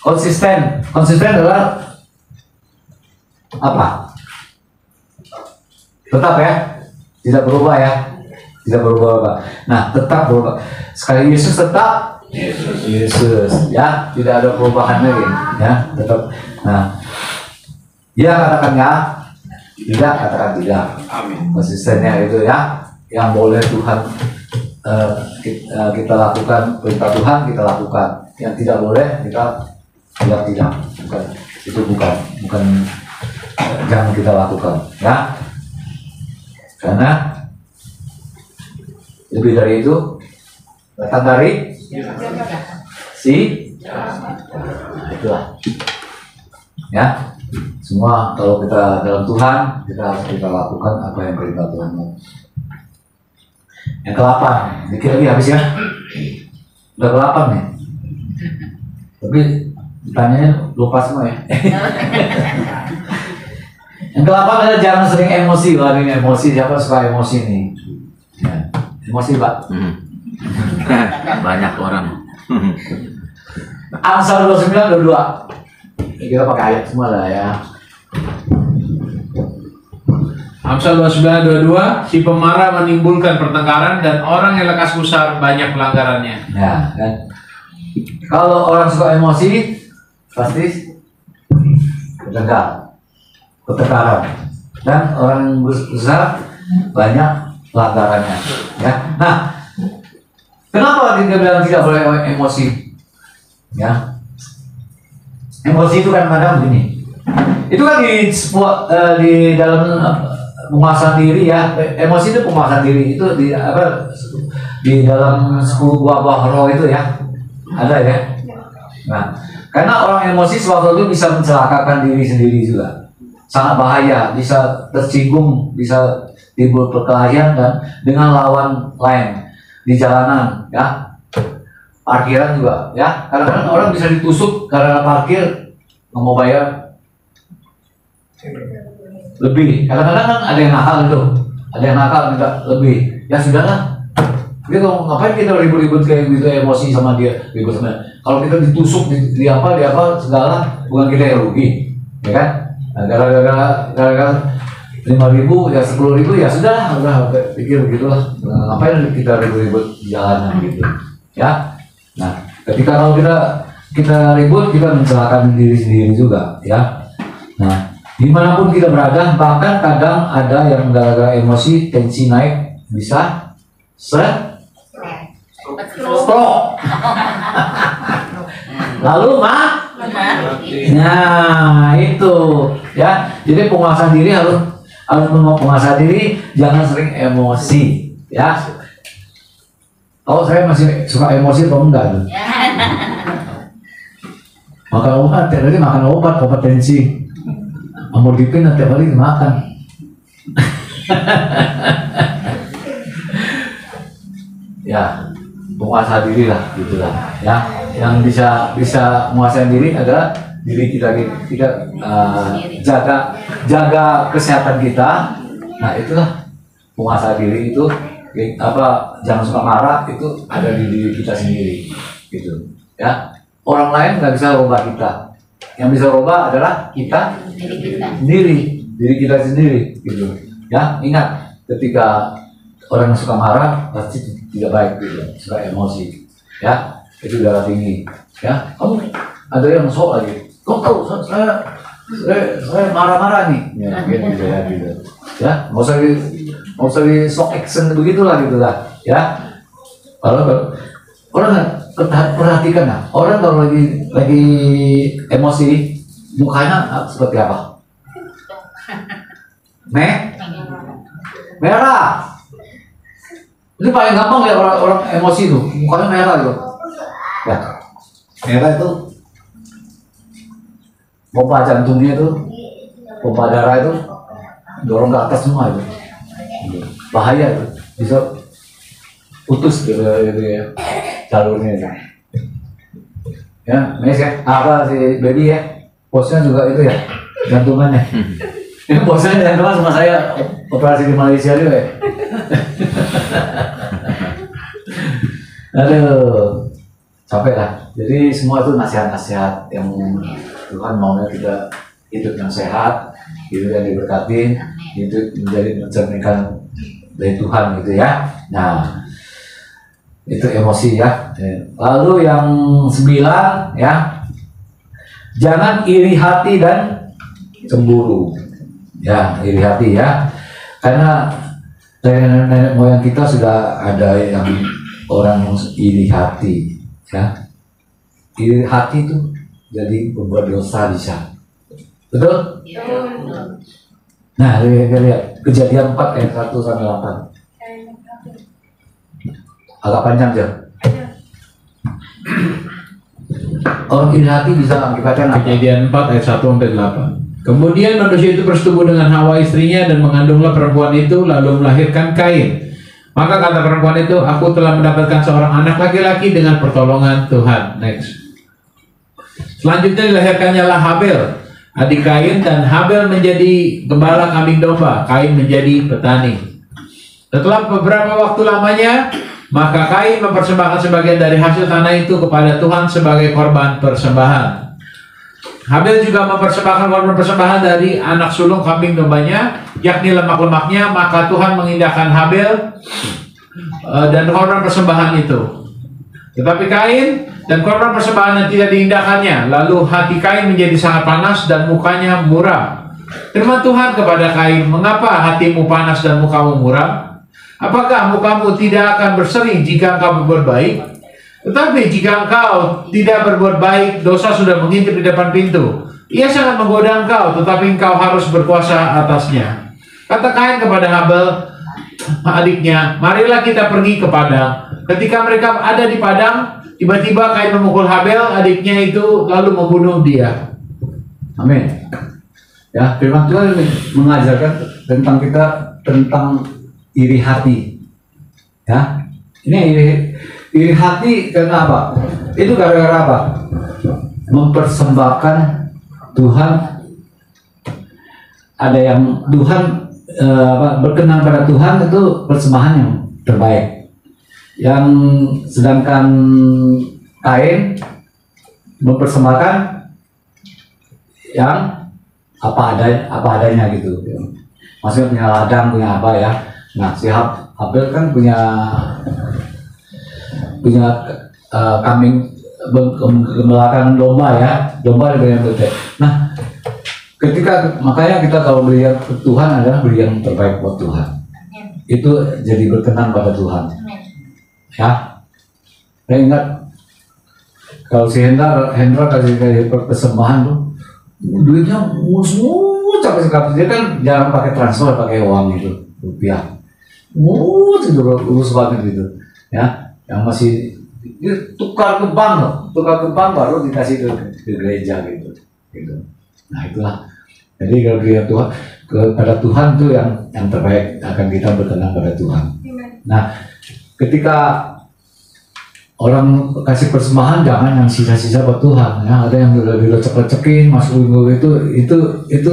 Konsisten adalah apa? Tetap ya, tidak berubah ya, tidak berubah. Nah, tetap berubah. Sekali Yesus tetap Yesus, ya, tidak ada perubahan lagi, ya, tetap. Nah, ya katakan ya, tidak katakan tidak. Amin. Konsistennya itu ya, yang boleh Tuhan kita lakukan, perintah Tuhan kita lakukan, yang tidak boleh kita tidak. Bukan jangan kita lakukan, ya, karena lebih dari itu datang dari itulah, ya, semua kalau kita dalam Tuhan kita harus kita lakukan apa yang perintah Tuhan. Yang ke-8 dikit lagi habis ya, udah ke-8 nih, tapi ditanyanya lupa semua ya. Yang ke-8 adalah jangan sering emosi. Wah, ini emosi, siapa suka emosi nih? Ya. Emosi Pak? Banyak orang. Amsal 29:22. Kita pakai ayat semua lah ya. Amsal 29:22, si pemarah menimbulkan pertengkaran dan orang yang lekas gusar banyak pelanggarannya. Ya, kan? Kalau orang suka emosi, pasti tegang, ketekaran, dan orang besar banyak pelanggarannya. Ya, nah, kenapa dia bilang tidak boleh emosi? Ya, emosi itu kan kadang begini. Itu kan di dalam penguasaan diri ya. Emosi itu penguasaan diri itu di dalam 10 buah roh itu ya. Ada ya. Nah, karena orang emosi sewaktu itu bisa mencelakakan diri sendiri juga. Sangat bahaya, bisa tersinggung, bisa timbul perkelahian dan dengan lawan lain di jalanan ya. Parkiran juga ya. Kadang-kadang orang bisa ditusuk karena parkir nggak mau bayar lebih. Kadang-kadang kan ada yang nakal itu, ada yang nakal minta lebih. Ya sudahlah. Dia ngapain kita ribut-ribut kayak gitu, emosi sama dia, ribut sama dia. Kalau kita ditusuk di apa segala, bukan kita yang rugi, ya kan? Nah, gara-gara 5.000 ya 10.000 ya sudah, udah pikir begitulah. Nah, ngapain kita ribut-ribut di jalanan gitu, ya? Nah, ketika kalau kita ribut, kita mencelakakan diri sendiri juga, ya. Nah, dimanapun kita berada, bahkan kadang ada yang gara-gara emosi, tensi naik, bisa stroke. Lalu nah itu ya. Jadi penguasaan diri harus menguasai diri, jangan sering emosi, ya. Oh, saya masih suka emosi atau enggak tuh? Makan obat, tiap hari makan obat kompetensi. Amlodipin tiap hari makan. Ya, menguasai diri lah, gitulah. Ya, yang bisa menguasai diri adalah diri kita jaga kesehatan kita. Nah, itulah menguasai diri itu. Jangan suka marah, itu ada di diri kita sendiri, gitu. Ya, orang lain nggak bisa rubah kita. Yang bisa rubah adalah kita sendiri, diri kita sendiri, gitu. Ya, ingat ketika orang yang suka marah pasti tidak baik, gitu. Suka emosi, ya, itu darah tinggi. Ya, kamu ada yang sok lagi. Kau tahu saya marah-marah nih, ya, gitu ya, gitu. Ya, nggak usah di sok action begitulah, gitulah, ya. Kalau orang perhatikan lah, orang kalau lagi emosi, mukanya seperti apa? Merah. Ini paling gampang ya orang emosi itu, mukanya merah gitu. Ya, merah itu pompa jantungnya itu, pompa darah itu dorong ke atas semua itu. Bahaya itu, bisa putus gitu ya jalurnya itu. Ya, ini apa si baby ya, posnya juga itu ya, jantungannya. Ini posnya jantungan sama saya operasi di Malaysia juga ya. Aduh, capek lah. Jadi semua itu nasihat-nasihat yang Tuhan maunya kita hidup yang sehat, hidup yang diberkati, hidup menjadi mencerminkan dari Tuhan gitu ya. Nah, itu emosi ya. Lalu yang 9 ya, jangan iri hati dan cemburu. Ya, iri hati ya. Karena nenek moyang kita sudah ada yang orang yang iri hati, ya. Iri hati itu jadi membuat dosa bisa. Betul? Ya. Nah, lihat Kejadian 4 ayat 1 sampai 8. Agak panjang aja. Orang iri hati bisa akibatkan apa? Kejadian 4 ayat 1 sampai 8. Kemudian manusia itu bersetubuh dengan Hawa istrinya dan mengandunglah perempuan itu lalu melahirkan Kain. Maka kata perempuan itu, aku telah mendapatkan seorang anak laki-laki dengan pertolongan Tuhan. Next. Selanjutnya dilahirkannya lah Habel, adik Kain, dan Habel menjadi gembala kambing domba, Kain menjadi petani. Setelah beberapa waktu lamanya, maka Kain mempersembahkan sebagian dari hasil tanah itu kepada Tuhan sebagai korban persembahan. Habel juga mempersembahkan korban persembahan dari anak sulung kambing dombanya, yakni lemak-lemaknya. Maka Tuhan mengindahkan Habel dan korban persembahan itu. Tetapi Kain dan korban persembahan yang tidak diindahkannya. Lalu hati Kain menjadi sangat panas dan mukanya muram. Firman Tuhan kepada Kain, mengapa hatimu panas dan mukamu muram? Apakah mukamu tidak akan berseri jika engkau berbuat baik? Tetapi jika engkau tidak berbuat baik, dosa sudah mengintip di depan pintu. Ia sangat menggoda engkau, tetapi engkau harus berkuasa atasnya. Kata Kain kepada Habel, adiknya, marilah kita pergi ke padang. Ketika mereka ada di padang, tiba-tiba Kain memukul Habel, adiknya itu, lalu membunuh dia. Amin. Ya, firman Tuhan mengajarkan tentang kita tentang iri hati. Ya, ini iri hati karena apa? Itu gara-gara apa? Mempersembahkan Tuhan. Ada yang Tuhan berkenan pada Tuhan itu persembahan yang terbaik. Yang sedangkan Kain mempersembahkan yang apa adanya gitu. Maksudnya punya ladang, punya apa ya. Nah, si Habel kan punya kambing gembalakan domba ya, domba dengan gede. Nah, makanya kita kalau beri ke Tuhan adalah beri yang terbaik buat Tuhan. Itu jadi berkenan pada Tuhan. Ya, saya ingat kalau si Hendra kasih persembahan tuh, duitnya musmus sampai sekali. Dia kan jarang pakai transfer, pakai uang itu rupiah. Itu urus banget gitu. Ya, yang masih tukar ke bank baru dikasih ke gereja gitu. Nah itulah. Jadi kalau dia Tuhan kepada Tuhan tuh yang terbaik akan kita berkenan pada Tuhan. Nah, ketika orang kasih persembahan jangan yang sisa-sisa buat Tuhan. Ya, ada yang udah dilecek-lecekin masuk minggu itu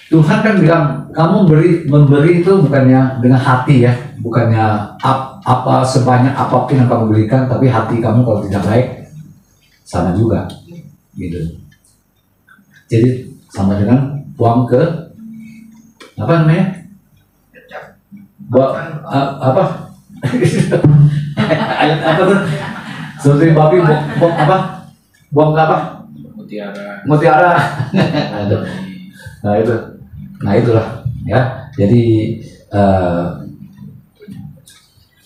Tuhan kan bilang kamu memberi itu bukannya dengan hati ya, bukannya apa sebanyak apapun yang kamu berikan, tapi hati kamu kalau tidak baik sama juga, gitu. Jadi sama dengan buang ke apa namanya? Apa? Ayat apa tuh? Seperti babi buang apa? Buang apa? Mutiara. Nah itulah ya. Jadi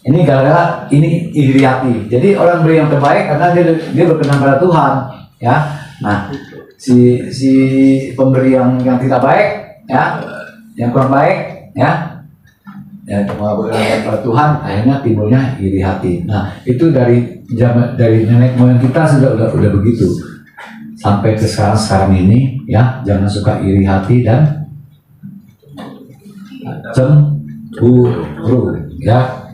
ini gara-gara ini iri hati. Jadi orang beri yang terbaik karena dia berkenan pada Tuhan, ya. Nah, si pemberi yang tidak baik, ya, yang kurang baik, ya, berkenan pada Tuhan, akhirnya timbulnya iri hati. Nah, itu dari nenek moyang kita sudah begitu sampai ke sekarang ini, ya. Jangan suka iri hati dan cemburu, ya.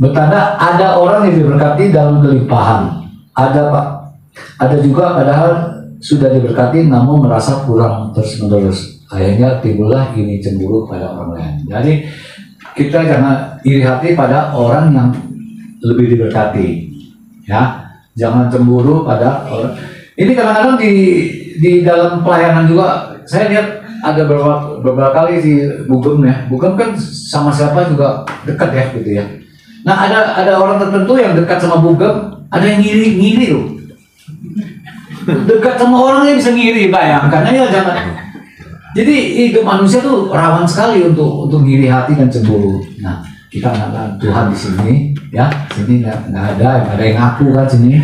Bertanda ada orang yang diberkati dalam kelimpahan, ada juga padahal sudah diberkati namun merasa kurang terus-menerus. Akhirnya timbullah ini cemburu pada orang lain. Jadi kita jangan iri hati pada orang yang lebih diberkati, ya. Jangan cemburu pada orang. Ini kadang-kadang di dalam pelayanan juga saya lihat ada beberapa kali si Bugem ya. Bugem kan sama siapa juga dekat ya gitu ya. Nah ada orang tertentu yang dekat sama Bugem, ada yang ngiri loh. Dekat sama orang yang bisa ngiri, bayangkan ya jangan. Jadi hidup manusia tuh rawan sekali untuk ngiri hati dan cemburu. Nah, kita anak Tuhan di sini, ya, sini nggak ada yang ngaku kan sini,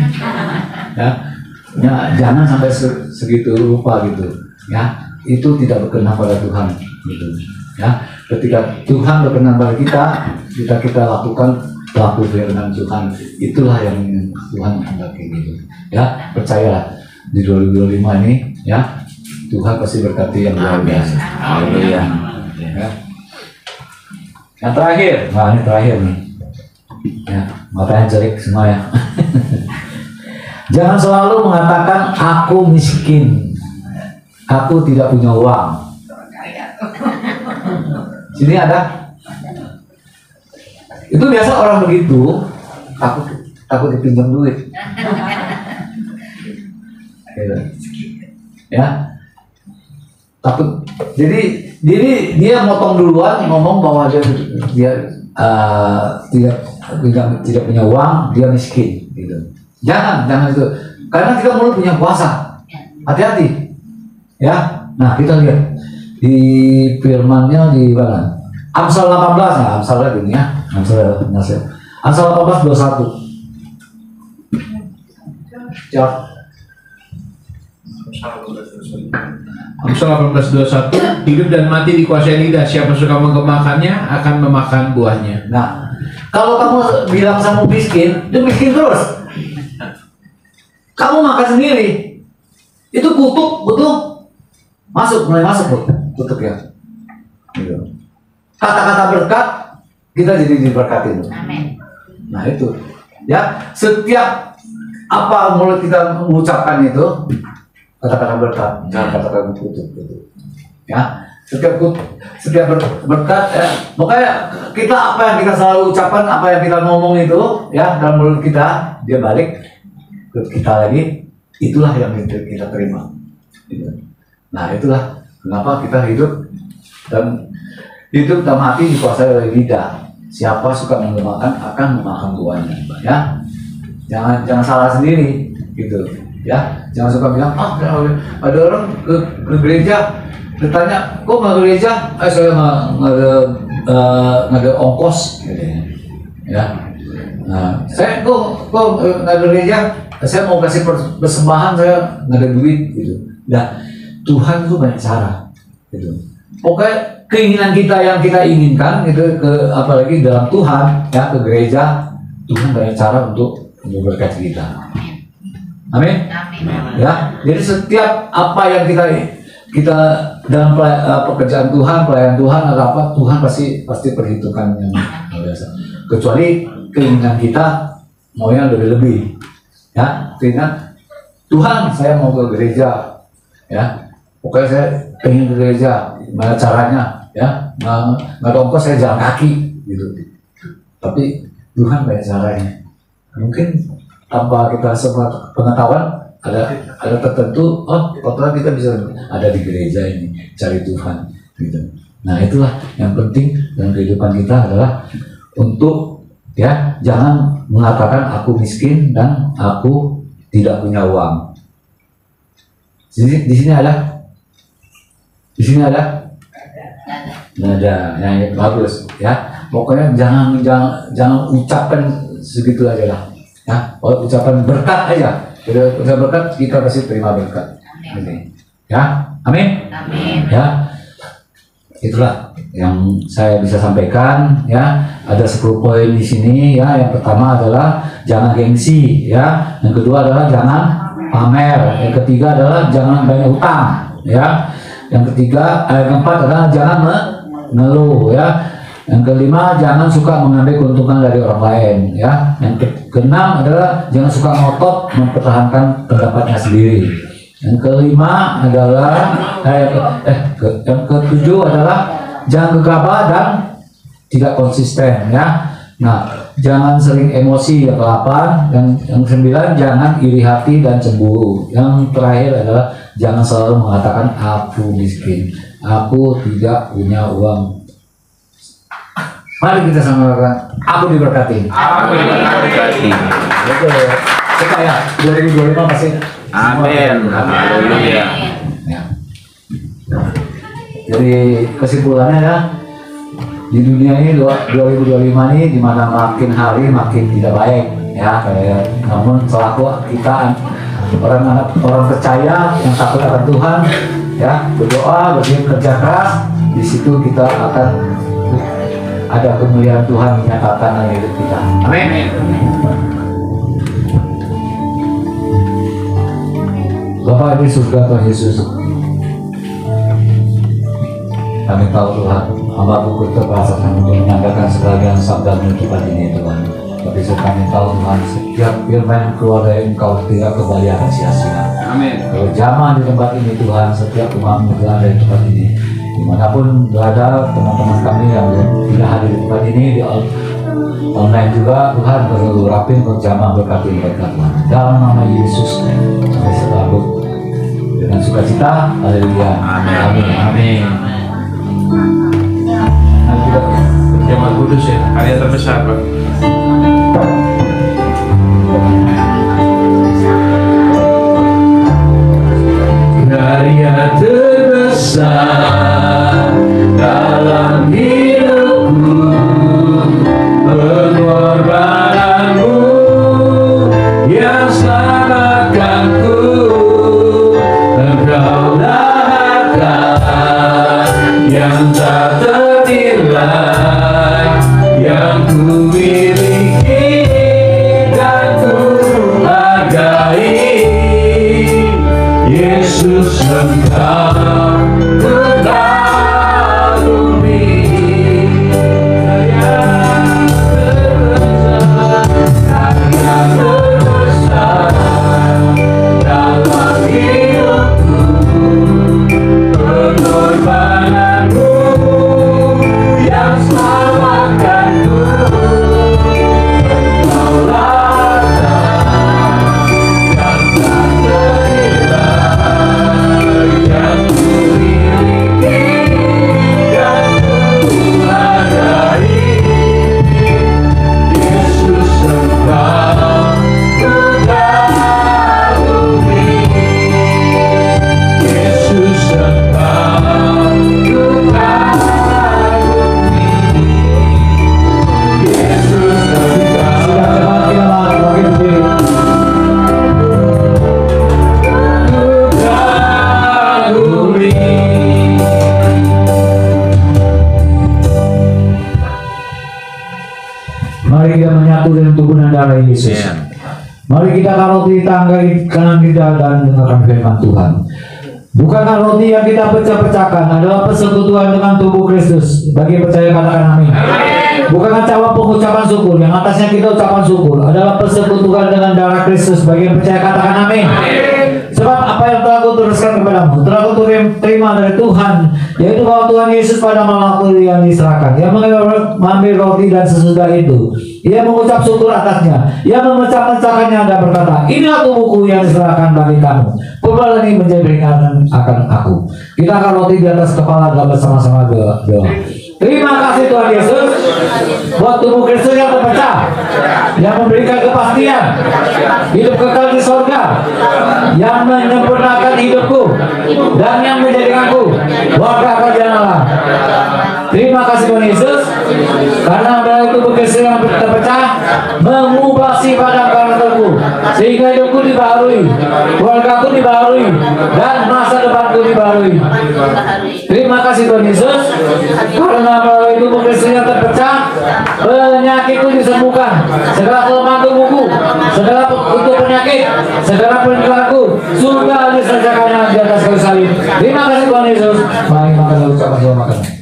ya. Nah, jangan sampai segitu rupa gitu, ya. Itu tidak berkenan pada Tuhan, gitu, ya. Ketika Tuhan berkenan pada kita lakukan pelaku firman Tuhan, itulah yang Tuhan hendaki gitu, ya. Percayalah di 2025 ini, ya. Tuhan pasti berkati yang luar biasa. Amin. Ya. Yang terakhir, nah ini terakhir nih. Ya, matanya jelek semua ya. Jangan selalu mengatakan aku miskin, aku tidak punya uang. Sini ada. Itu biasa orang begitu, takut dipinjam duit. Ya. takut. Jadi dia motong duluan ngomong bahwa dia tidak punya uang, dia miskin gitu. Jangan itu, karena kita mulai punya kuasa. Hati-hati ya. Nah, kita lihat di firman-Nya di mana? Amsal 18, nah Amsal lagi nih ya. Amsal 18:21. Jawab. Amsal 18:21, hidup dan mati dikuasai lidah, siapa suka menggemakannya akan memakan buahnya. Nah, kalau kamu bilang sama miskin, dia miskin terus. Kamu makan sendiri, itu kutuk, betul? Mulai masuk kutuk ya. Gitu. Kata-kata berkat, kita jadi diberkati. Amin. Nah itu, ya setiap apa mulut kita mengucapkan itu kata-kata berkat, jangan kata-kata kutuk gitu. Ya, setiap berkat, ya, makanya kita apa yang kita selalu ucapkan, apa yang kita ngomong itu, ya dalam mulut kita, dia balik ke kita lagi, itulah yang kita terima. Gitu. Nah itulah kenapa kita hidup dan mati dikuasai oleh lidah. Siapa suka mengemakan akan memakan buahnya, ya. Jangan salah sendiri, gitu, ya. Jangan suka bilang, ada orang ke gereja, ditanya, kok nggak ke gereja? Saya nggak ada ongkos, gitu, ya. Nah, saya kok nggak ke gereja? Saya mau kasih persembahan, saya nggak ada duit, gitu. Nah, Tuhan itu banyak cara, gitu. Pokoknya keinginan kita yang kita inginkan gitu, apalagi dalam Tuhan, ya, ke gereja, Tuhan banyak cara untuk memberkati kita. Amin. Ya, jadi setiap apa yang kita dalam pekerjaan Tuhan, pelayanan Tuhan atau apa, Tuhan pasti perhitungkan yang biasa. Kecuali keinginan kita maunya lebih, ya, keinginan Tuhan saya mau ke gereja, ya. Pokoknya saya pengen ke gereja, gimana caranya, ya, nggak ada ongkos, saya jalan kaki, gitu. Tapi Tuhan banyak caranya. Mungkin tanpa kita semua pengetahuan, ada tertentu, kebetulan kita bisa ada di gereja ini, cari Tuhan, gitu. Nah itulah yang penting dalam kehidupan kita adalah untuk, ya, jangan mengatakan aku miskin dan aku tidak punya uang. Di sini ada. Di sini ada? Nggak ada. Nah, bagus, ya. Pokoknya jangan ucapkan segitu aja lah. Ya, ucapan berkat aja. Kalau ucapan berkat, kita pasti terima berkat. Amin. Ya, amin. Amin. Ya, itulah yang saya bisa sampaikan. Ya, ada 10 poin di sini. Ya, yang pertama adalah jangan gengsi. Ya, yang kedua adalah jangan pamer. Yang ketiga adalah jangan banyak utang. Ya. Yang ketiga, yang keempat adalah jangan mengeluh, ya. Yang kelima, jangan suka mengambil keuntungan dari orang lain, ya. Yang keenam adalah jangan suka ngotot mempertahankan pendapatnya sendiri. Yang kelima adalah yang ketujuh adalah jangan gegabah dan tidak konsisten, ya. Nah, jangan sering emosi, yang ke-8. Yang ke-9, jangan iri hati dan cemburu. Yang terakhir adalah jangan selalu mengatakan aku miskin, aku tidak punya uang. Mari kita sama-sama, aku diberkati. Aku diberkati. Betul. Kita ya 2025 pasti. Amin. Haleluya. Ya. Jadi kesimpulannya ya, di dunia ini 2025 ini dimana makin hari makin tidak baik, ya. Namun selaku kita orang percaya yang takut akan Tuhan, ya, berdoa, kerja keras, di situ kita akan ada kemuliaan Tuhan menyatakan dalam hidup kita. Amin. Bapa di surga, Tuhan Yesus, kami tahu Tuhan, hamba-Mu keterbatasan untuk menyampaikan sebagian sabda tempat ini Tuhan. Tapi kami tahu Tuhan, setiap firman yang keluar dari Engkau tidak kembali akan sia-sia. Amin. Kalau jamaah di tempat ini Tuhan, setiap umat-Mu berada di tempat ini, dimanapun berada teman-teman kami yang tidak hadir di tempat ini, di online juga, Tuhan berurapin berjamaah berkati mereka Tuhan. Dalam nama Yesus kami selalu dengan sukacita. Haleluya. Amin. Amin. Nah, kita berjamaah kudus ya, karya terbesar Pak. Karya terbesar dalam hidupku, pengorbananmu yang selamatkanku. Engkaulah harta yang tak ternilai, yang ku miliki dan ku hargai. Yesus, Engkau ku kagumi. Karya terbesar dalam hidupku, pengorbananmu yang selamatkanku. Engkaulah yang tak ternilai, yang ku miliki dan ku hargai. Yesus, Engkau ku kagumi. Yesus, Engkau ku kagumi. Yesus, Engkau kagumi. Mari kita menyatu dengan tubuh dan darah Yesus. Mari kita taruh di tangga kanan kita dan dengarkan firman Tuhan. Bukankah roti yang kita pecah-pecahkan adalah persekutuan dengan tubuh Kristus? Bagi yang percaya katakan amin. Bukankah cara pengucapan syukur yang atasnya kita ucapan syukur adalah persekutuan dengan darah Kristus? Bagi yang percaya katakan amin. Sebab apa yang telah kau teruskan kepadamu telah kau terima dari Tuhan, yaitu bahwa Tuhan Yesus pada malam waktu yang diserahkan, Ia mengambil roti dan sesudah itu Ia mengucap syukur atasnya, Ia memecah-mecahkannya dan berkata, inilah tubuhku yang diserahkan bagi kamu. Perbuatan ini menjadi peringatan akan aku. Kita akan roti di atas kepala dan bersama-sama doa. Terima kasih Tuhan Yesus buat tubuh Kristus yang terpecah, yang memberikan kepastian hidup kekal di sorga, yang menyempurnakan hidupku dan yang menjadikanku warga kerajaan Allah. Terima kasih Tuhan Yesus karena melalui tubuh Kristus yang terpecah mengubah sifat dan karakterku, sehingga hidupku dibaharui, keluargaku dibaharui, dan masa depanku dibaharui. Terima kasih Tuhan Yesus karena melalui tubuh Kristus yang terpecah penyakitku disembuhkan, segala kelemahan tubuhku, segala untuk penyakit, segala penyakitku sudah diselesaikan di atas kayu salib. Terima kasih Tuhan Yesus. Mari makan lalu sama-sama makan.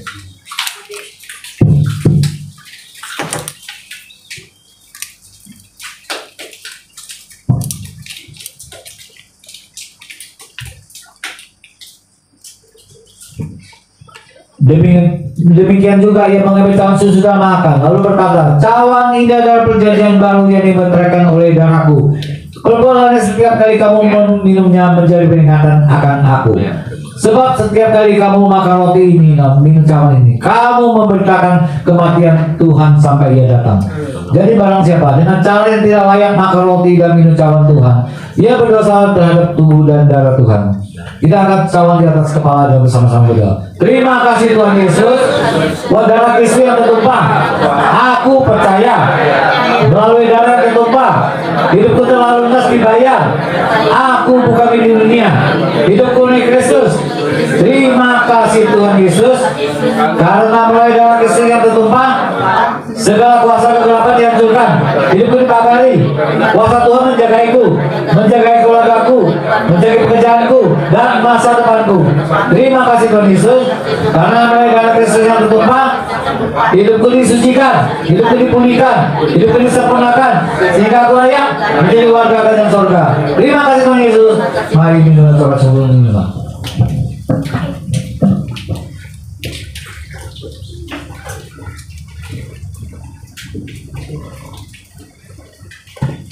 Demikian juga ia mengambil cawan susu dan makan, lalu berkata, cawan ini adalah perjanjian baru yang dimeteraikan oleh darahku. Perbuatannya setiap kali kamu meminumnya menjadi peringatan akan aku. Sebab setiap kali kamu makan roti ini, minum cawan ini, kamu memberitakan kematian Tuhan sampai Ia datang. Jadi barang siapa dengan cara yang tidak layak makan roti dan minum cawan Tuhan, ia berdosa terhadap tubuh dan darah Tuhan. Kita akan cawan di atas kepala dan bersama-sama berdoa. Terima kasih Tuhan Yesus buat darah Kristus yang tertumpah. Aku percaya melalui darah yang tertumpah hidupku telah lunas dibayar. Aku bukan di dunia, hidupku di Kristus. Terima kasih Tuhan Yesus karena melalui darah Kristus yang tertumpah segala kuasa kegelapan dihancurkan, hidupku dipagari. Kuasa Tuhan menjagaiku, menjagai keluargaku, menjaga pekerjaanku dan masa depanku. Terima kasih Tuhan Yesus karena melalui darah Kristus yang tertumpah hidupku disucikan, hidupku dipulihkan, hidupku disempurnakan sehingga aku layak menjadi warga kerajaan sorga. Terima kasih Tuhan Yesus. Mari minum coba sebelum minum.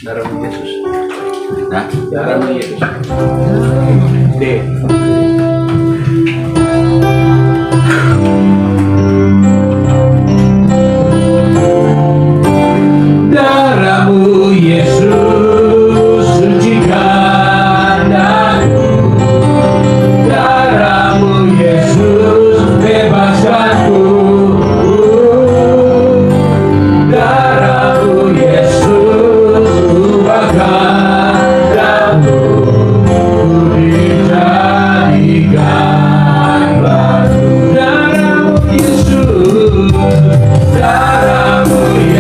Darah Yesus. Nah, Darah Yesus. D. Darahmu Yesus sucikan aku. Darahmu Yesus bebaskanku. Darahmu Yesus ubahkan aku. Dijadikan baru. Darahmu Yesus. Darahmu Yesus.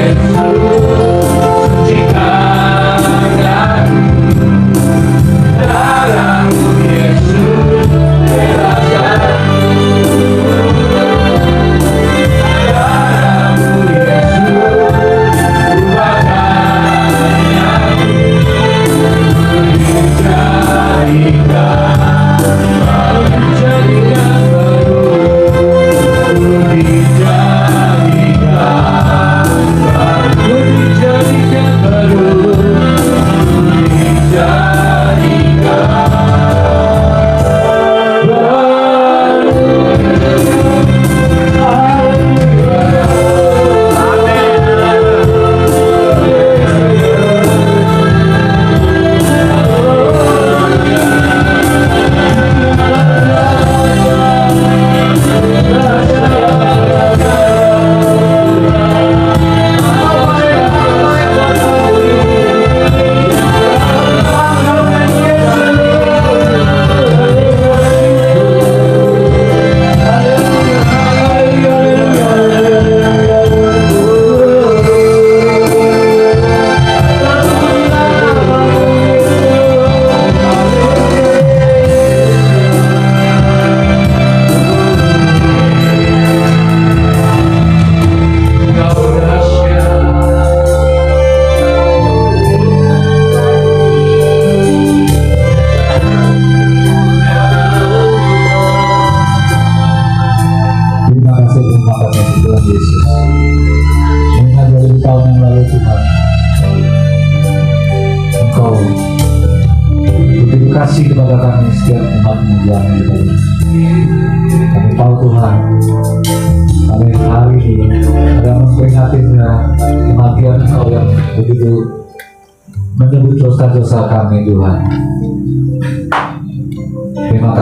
Kasih kepada kami setiap umat-Mu yang hidup. Kami tahu Tuhan, kami hari ini ada memperingati kematian Engkau yang begitu menebus dosa-dosa kami Tuhan. Terima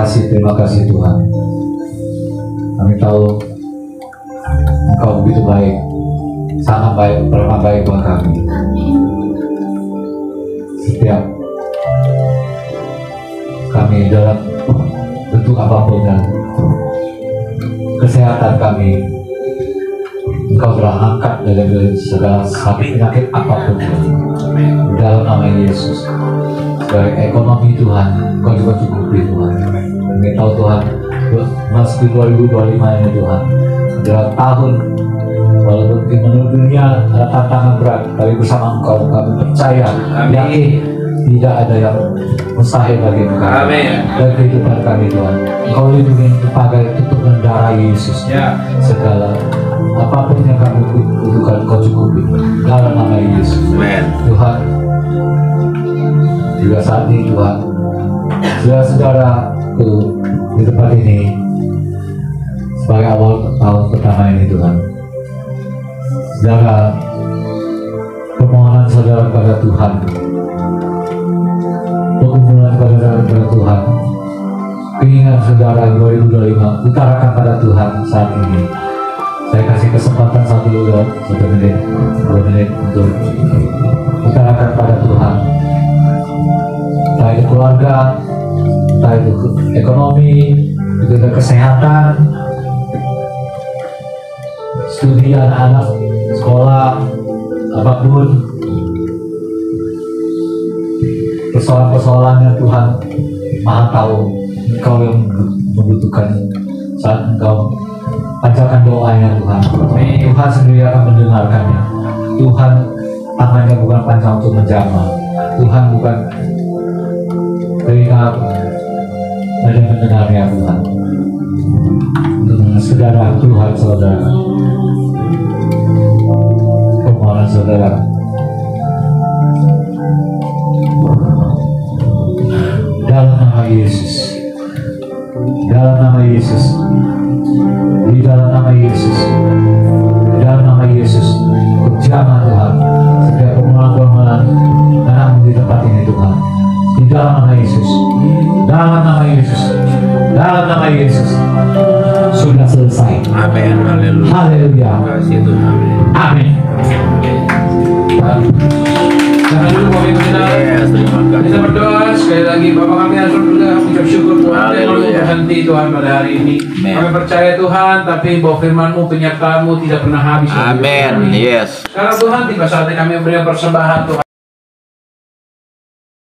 kasih Tuhan. Kami tahu Engkau begitu baik, sangat baik, pernah baik buat kami. Setiap kami dalam bentuk apapun dan kesehatan kami, Engkau telah angkat dari segala sakit penyakit apapun dalam nama Yesus. Sebagai ekonomi Tuhan, Engkau juga cukupi Tuhan. Kami tahu Tuhan, meski 2025 ini Tuhan adalah tahun, walaupun menurut dunia ada tantangan berat, tapi bersama Engkau kami percaya, yakin tidak ada yang mustahil bagi kami dan kehidupan kami Tuhan. Engkau lindungi pakai tutup darah Yesus. Segala apapun yang kami butuhkan Engkau cukupi dalam nama Yesus. Tuhan, juga saat ini Tuhan, saudara-saudaraku di tempat ini sebagai awal tahun pertama ini Tuhan, saudara, permohonan saudara kepada Tuhan, pergumulan kepada Tuhan, keinginan saudara 2025 utarakan pada Tuhan saat ini. Saya kasih kesempatan 1 menit, 2 menit untuk utarakan pada Tuhan. Entah itu keluarga, entah itu ekonomi, itu kesehatan, studi anak-anak, sekolah, apapun persoalan-persoalan yang Tuhan Maha tahu. Engkau yang membutuhkan saat Engkau panjatkan doanya Tuhan. Tuhan sendiri akan mendengarkannya. Tuhan tangannya bukan panjang untuk menjamah. Tuhan bukan telinga dan mendengarnya Tuhan. Untuk saudara Tuhan saudara, permohonan saudara nama Yesus. Dalam nama Yesus. Di dalam nama Yesus. Di dalam nama Yesus. Kejamah Tuhan. Setiap permohonan-permohonan anakmu di tempat ini Tuhan. Di dalam nama Yesus. Dalam nama Yesus. Dalam nama Yesus. Sudah selesai. Amin. Haleluya. Haleluya. Terima kasih Tuhan. Amin. Jangan dulu Bapak Ibu kita. Yes, terima Kita kasih. berdoa sekali lagi Bapak kami yang surga mengucap syukur Tuhan yang belum Haleluya. berhenti Tuhan pada hari ini. Amen. Kami percaya Tuhan, tapi bahwa firman-Mu, penyertaan-Mu tidak pernah habis. Amin. Yes. Sekarang Tuhan tiba saatnya kami memberikan persembahan Tuhan.